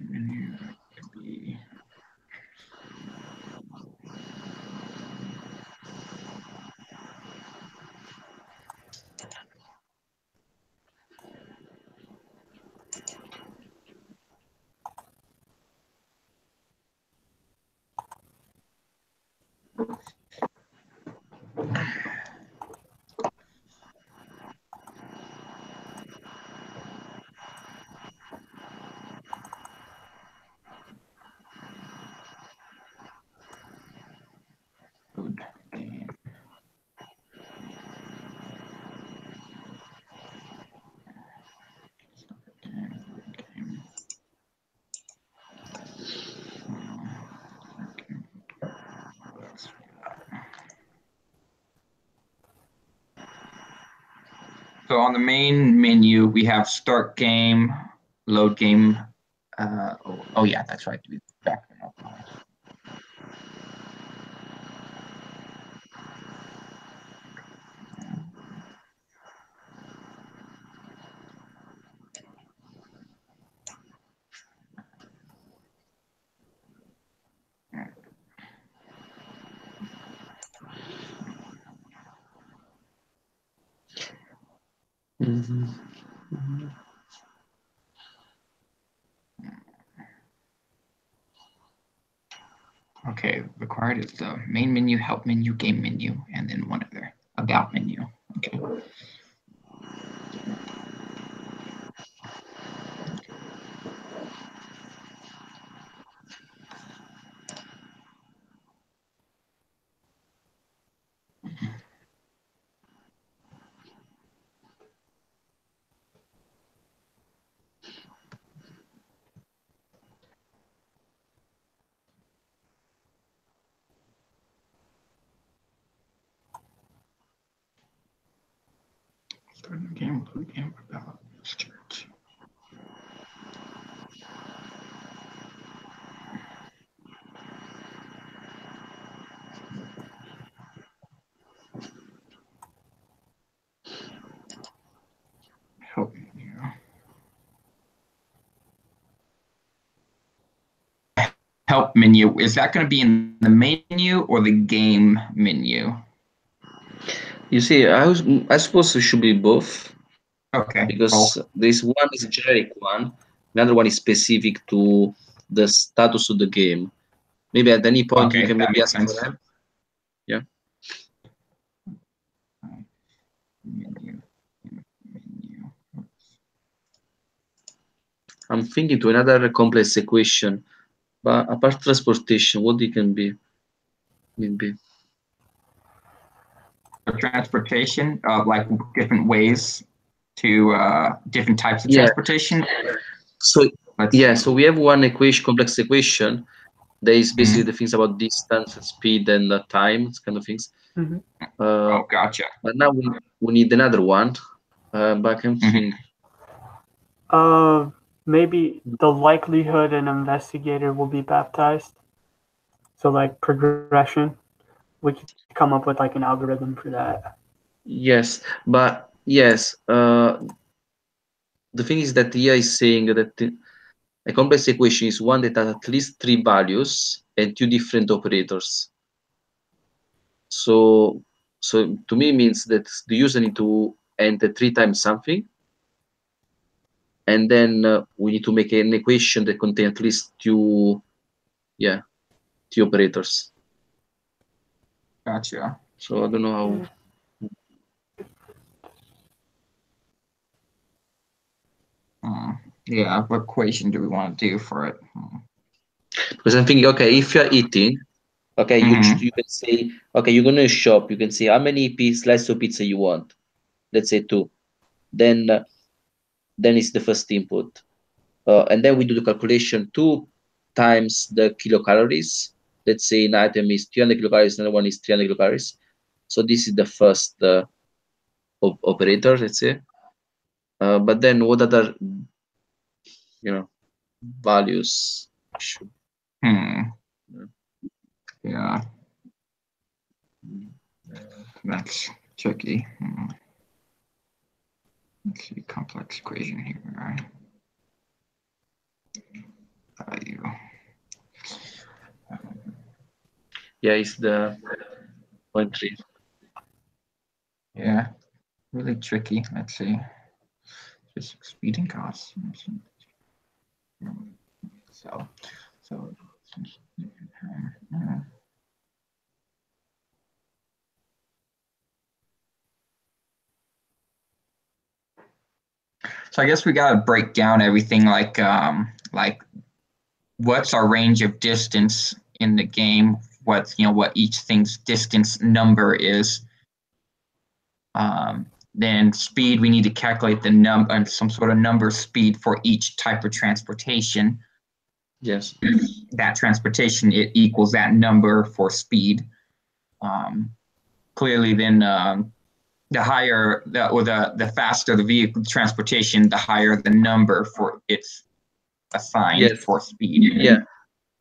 Menu could be. So on the main menu, we have start game, load game. Oh yeah, that's right. Back up. Okay, required is the main menu, help menu, game menu, and then one other, about menu. Okay. Starting the game, load game, about start. Help menu. Help menu, is that going to be in the menu or the game menu? You see, I suppose it should be both. Okay. Because this one is a generic one, the other one is specific to the status of the game. Maybe at any point you can maybe ask for help. Yeah. Menu. I'm thinking to another complex equation, but apart transportation, what it can be? Maybe. Transportation, like different ways to different types of transportation. So so we have one equation, complex equation. That is basically the things about distance, speed, and time, kind of things. Oh, gotcha. But now we need another one. But I can think. Maybe the likelihood an investigator will be baptized. So like progression, we could come up with like an algorithm for that. Yes, but yes, the thing is that here is saying that a complex equation is one that has at least 3 values and 2 different operators. So to me means that the user need to enter 3 times something, and then we need to make an equation that contains at least 2 operators. Gotcha. So I don't know how. Yeah, what equation do we want to do for it? Because I'm thinking, okay, if you're eating, okay, you can say, okay, you're gonna shop. You can say how many slices of pizza you want. Let's say 2. Then it's the first input, and then we do the calculation 2 times the kilocalories. Let's say an item is 300 kilocalories, another one is 300 kilocalories. So this is the first operator, let's say. But then what other values should? Yeah, that's tricky. Let's see, complex equation here, right? Value. Yeah, it's the 0.3. Yeah, really tricky. Let's see. Just speed and costs. So. So I guess we got to break down everything like what's our range of distance in the game, what each thing's distance number is. Then speed, we need to calculate the number, some sort of number speed for each type of transportation. Yes. That transportation, it equals that number for speed. Clearly then the higher the faster the vehicle transportation, the higher the number for it's assigned for speed.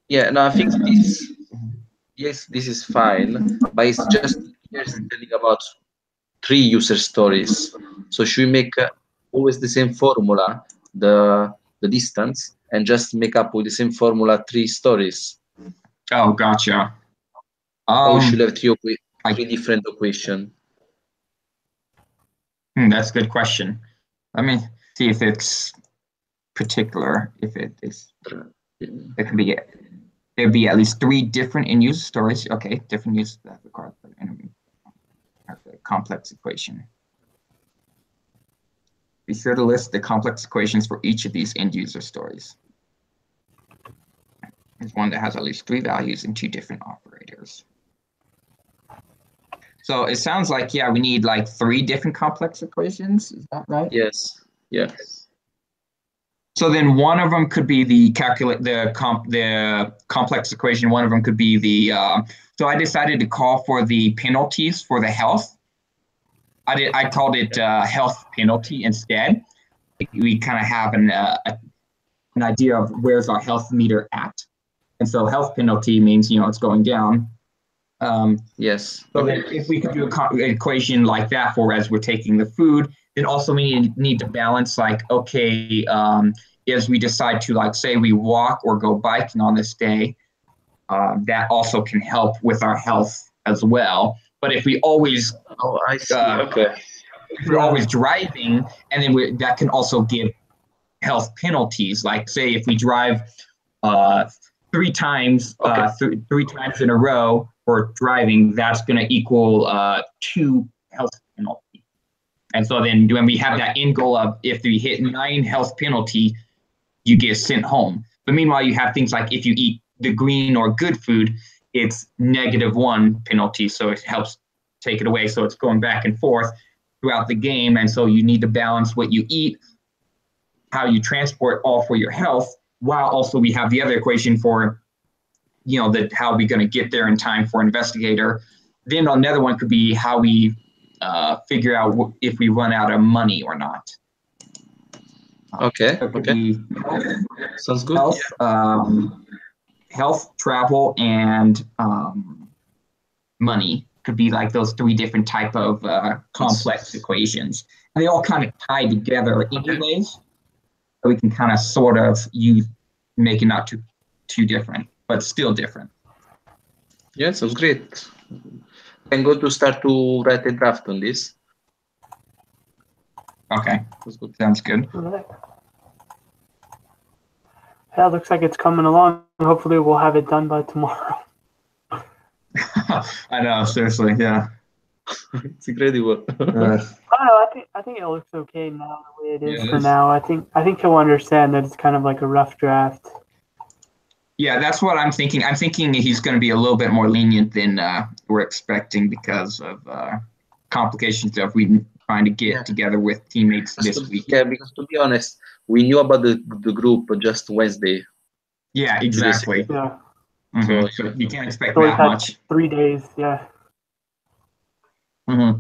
Yeah. No, I think this. Yes, this is fine, but it's just telling about 3 user stories. So should we make always the same formula, the distance, and just make up with the same formula 3 stories? Oh, gotcha. Or we should have three different equations. That's a good question. Let me see if it's particular. If it is, it can be. There'd be at least 3 different in-user stories. Okay, different use that requires a complex equation. Be sure to list the complex equations for each of these end-user stories. There's one that has at least 3 values and 2 different operators. So it sounds like, yeah, we need like 3 different complex equations. Is that right? Yes. Yes. So then one of them could be the complex equation. One of them could be the. So I decided to call for the penalties for the health. I called it health penalty instead. We kind of have an idea of where's our health meter at, and so health penalty means it's going down. Yes. So if we could do an equation like that for as we're taking the food, then also we need to balance like, okay, as we decide to like say we walk or go biking on this day, that also can help with our health as well. But if we always I see. Okay. If we're always driving, and then that can also give health penalties. Like say if we drive 3 times, 3 times in a row for driving, that's going to equal 2 health penalties. And so then when we have that end goal of if we hit 9 health penalty, you get sent home. But meanwhile, you have things like if you eat the green or good food, it's -1 penalty. So it helps take it away. So it's going back and forth throughout the game. And so you need to balance what you eat, how you transport, all for your health, while also we have the other equation for, how we're going to get there in time for investigator. Then another one could be how we figure out if we run out of money or not. Okay. Sounds good. Health, health, travel, and money could be like those 3 different type of complex equations, and they all kind of tie together anyways. So we can kind of sort of make it not too different, but still different. Yeah, sounds great. I'm going to start to write a draft on this. Okay, sounds good. Yeah, it looks like it's coming along. Hopefully we'll have it done by tomorrow. I know, seriously, yeah. It's incredible. I don't know. I think it looks okay now the way it is for now. I think he'll understand that it's kind of like a rough draft. Yeah, that's what I'm thinking. I'm thinking he's going to be a little bit more lenient than we're expecting because of complications of we trying to get together with teammates this week. Yeah, because to be honest, we knew about the group just Wednesday. Yeah, exactly. Yeah. Mm-hmm. So you can't expect that much. 3 days, yeah. Mm-hmm.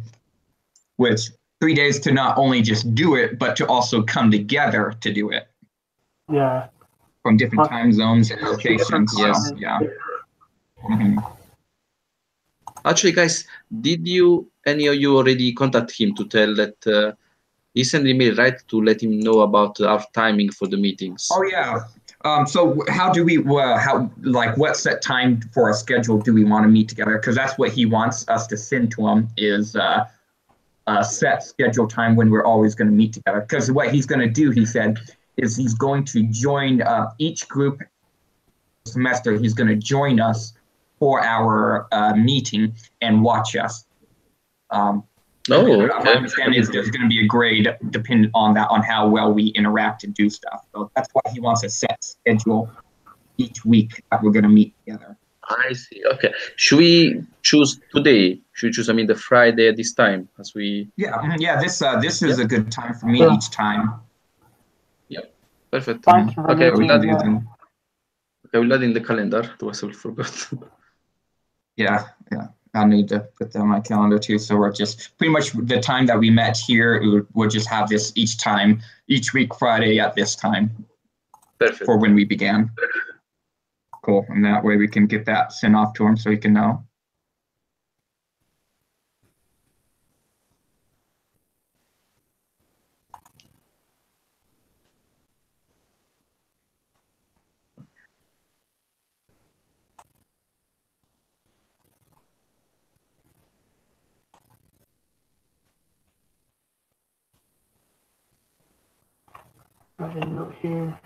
Which 3 days to not only just do it, but to also come together to do it. Yeah. From different time zones and locations. Yes. Yeah. Mm-hmm. Actually, guys, did any of you already contact him to tell that he sent an email, right, to let him know about our timing for the meetings? Oh yeah. So how do we what set time for our schedule do we want to meet together? Because that's what he wants us to send to him is a set schedule time when we're always going to meet together. Because what he's going to do, he said, is he's going to join each group semester. He's going to join us for our meeting and watch us. My understanding is there's going to be a grade dependent on that, on how well we interact and do stuff. So that's why he wants a set schedule each week that we're going to meet together. I see. Okay. Should we choose today? Should we choose, the Friday at this time as we? Yeah. This is a good time for me each time. Yep. Perfect. Okay, we'll add in the calendar. I forgot. Yeah. I'll need to put that on my calendar too. So we're just pretty much the time that we met here, we'll just have this each week, Friday at this time. Perfect. For when we began. Cool. And that way we can get that sent off to him so he can know. Write a note here.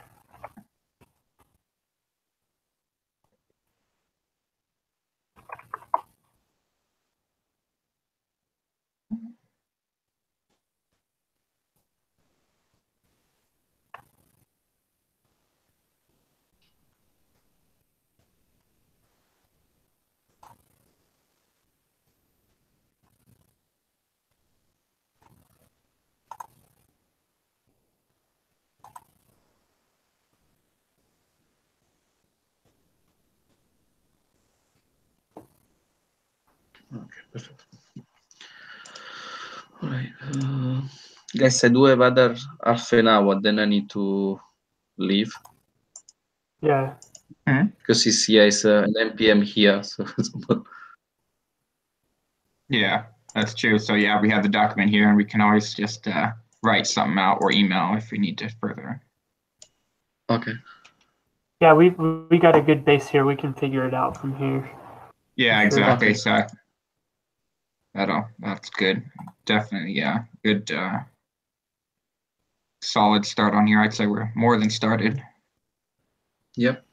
Okay, perfect. All right. Guys, I do have other half an hour, then I need to leave. Yeah. Because it's an NPM here. So Yeah, that's true. So yeah, we have the document here and we can always just write something out or email if we need to further. okay. Yeah, we got a good base here. We can figure it out from here. Yeah, Sure. exactly. Okay. So that's good. Definitely, yeah. Good solid start on here. I'd say we're more than started. Yep.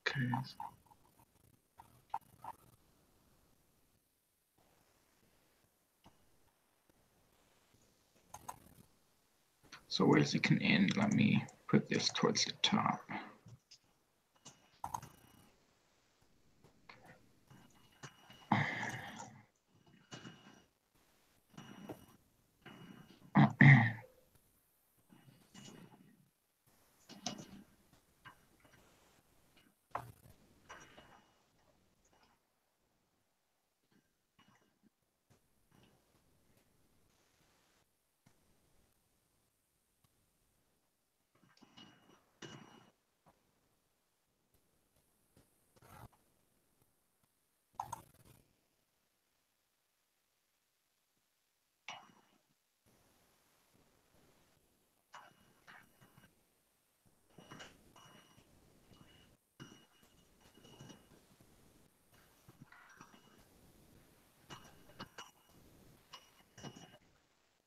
Okay. So where does it can end? Let me put this towards the top.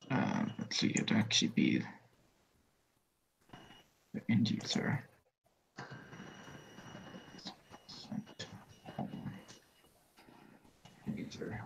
Let's see, it'd actually be the end user. User.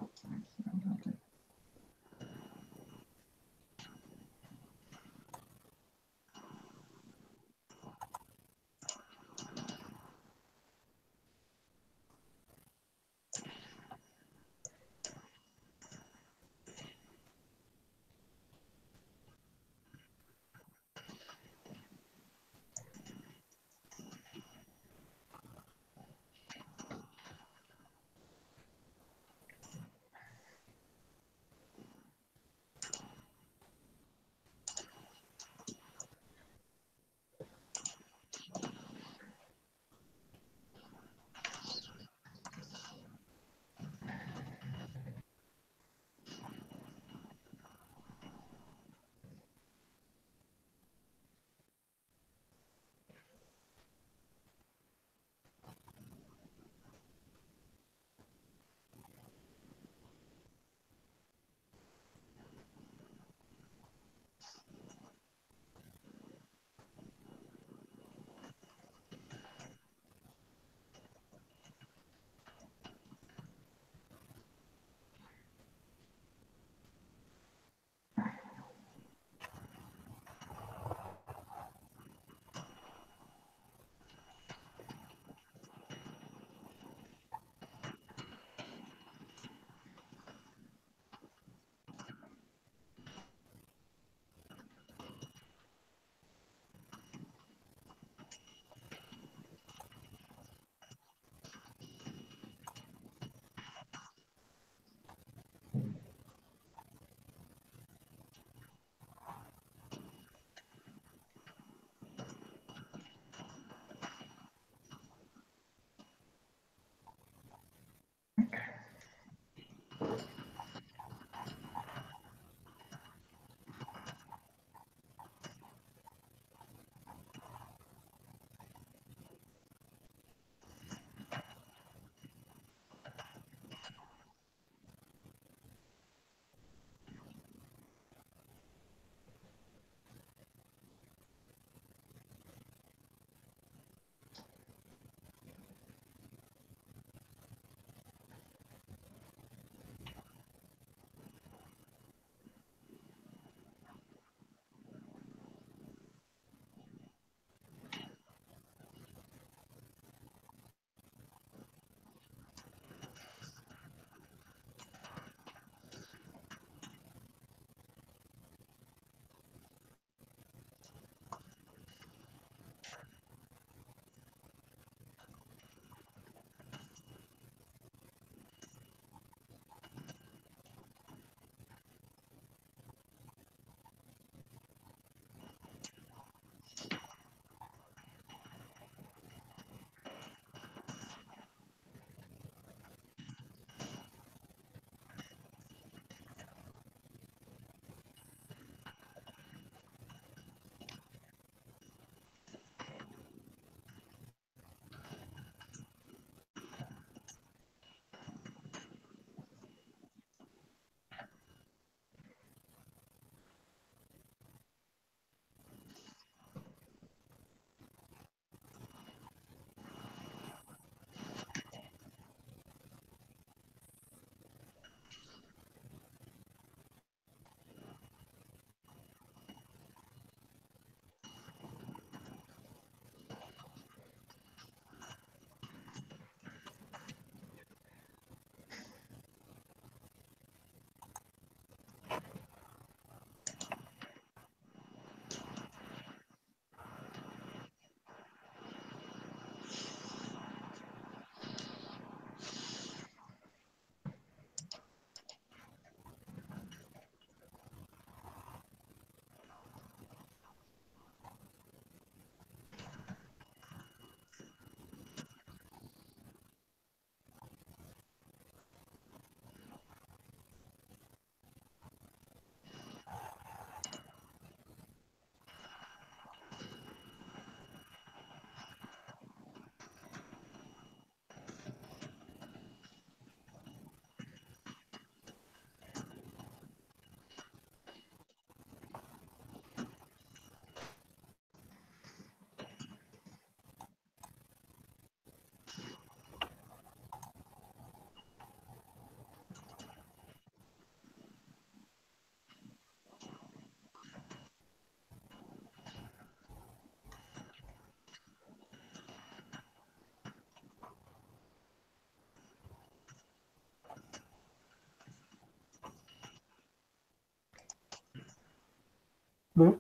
No?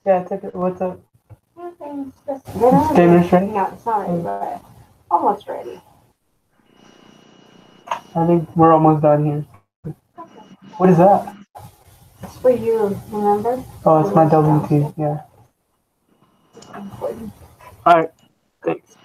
Yeah, I took it. What's up? Nothing. Just Dinner's ready? No, it's not ready, but almost ready. I think we're almost done here. What is that? It's for you, remember? Oh, it's my WT. Yeah. Important. All right. Thanks.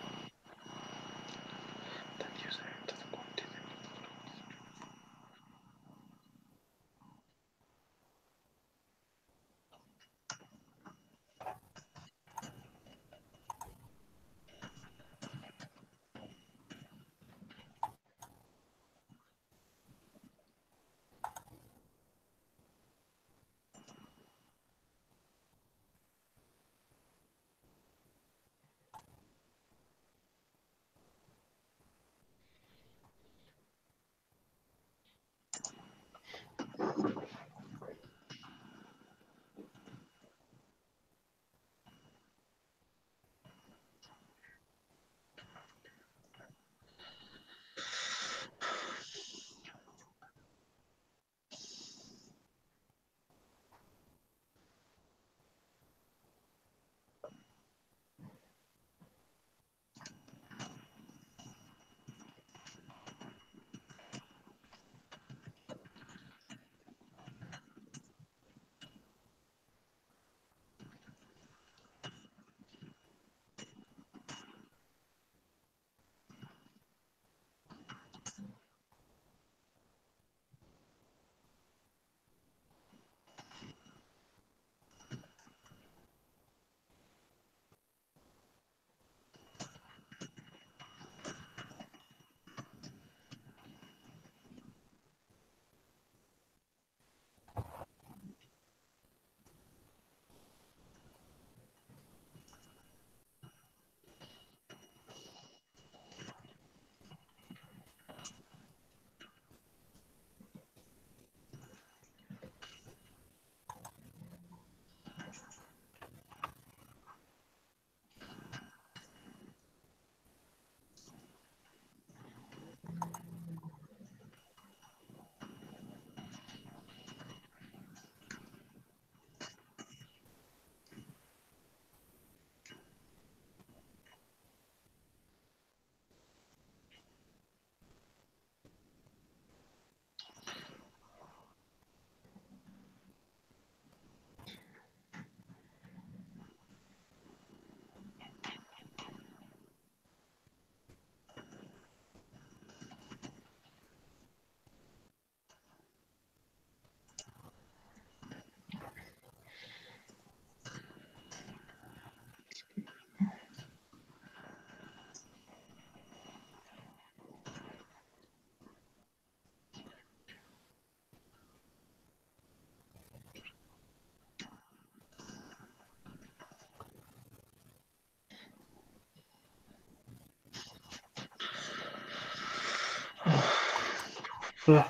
Yeah.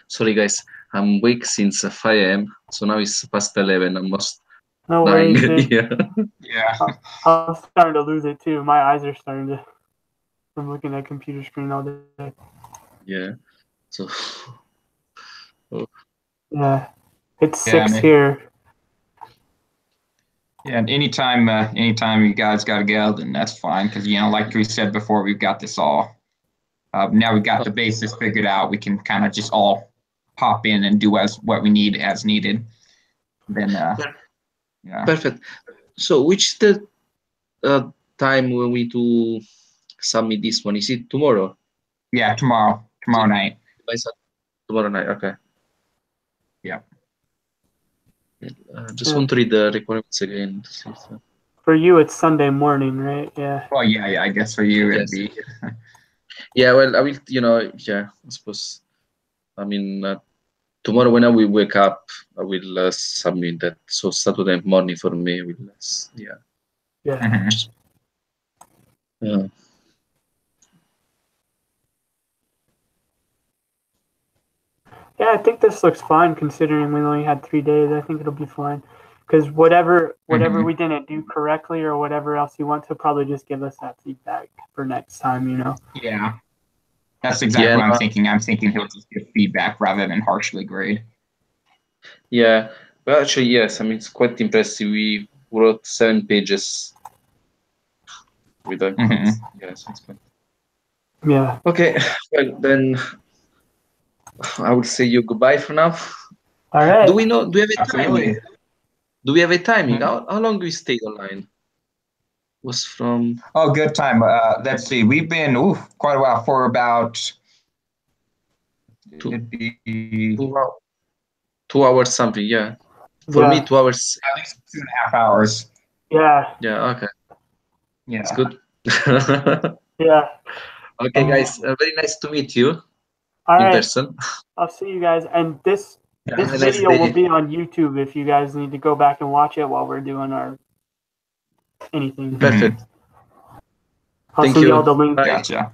Sorry, guys. I'm awake since 5 a.m. So now it's past 11. Almost No 9. worries, dude. Yeah. Yeah. I'm starting to lose it too. My eyes are starting to from looking at computer screen all day. Yeah. So. Yeah. It's Yeah, 6 man. here. Yeah, and anytime you guys got to go, then that's fine. Because like we said before, we've got this all. Now we've got the basis figured out. We can kind of just all pop in and do what we need as needed. Then, yeah. Perfect. So, which the time when we to submit this one? Is it tomorrow? Yeah, tomorrow night. Tomorrow night. Okay. Yeah. Just want to read the requirements again. For you, it's Sunday morning, right? Yeah. Well, yeah. I guess for you it'd be. Yeah. Well, I will. Yeah. I suppose. I mean, tomorrow when I will wake up, I will submit that. So Saturday morning for me, I will. Yeah. Yeah. Mhm. Yeah. Yeah, I think this looks fine considering we only had 3 days. I think it'll be fine. Because whatever Mhm. we didn't do correctly or whatever else you want to, probably just give us that feedback for next time, Yeah. That's exactly what no. I'm thinking. I'm thinking he'll just give feedback rather than harshly grade. Yeah, but actually, yes. I mean, it's quite impressive. We wrote 7 pages with a yes, it's good. Yeah. Okay, well then, I would say you goodbye for now. All right. Do we know? Do we have a Absolutely. timing? Do we have a timing? How long do we stay online? Was from Oh, good time. Let's see. We've been quite a while for about it'd be 2 hours something. Yeah, for me 2 hours. at least 2.5 hours. Yeah. Yeah. Okay. Yeah. It's good. Yeah. Okay, guys. Very nice to meet you All in right. person. I'll see you guys. And this Have a nice video will day. be on YouTube if you guys need to go back and watch it while we're doing our anything. Perfect. I'll Thank send you. y'all the link. Bye. Gotcha.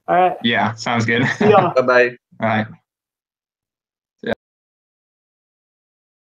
All right. Yeah, sounds good. See y'all. Bye bye. All right.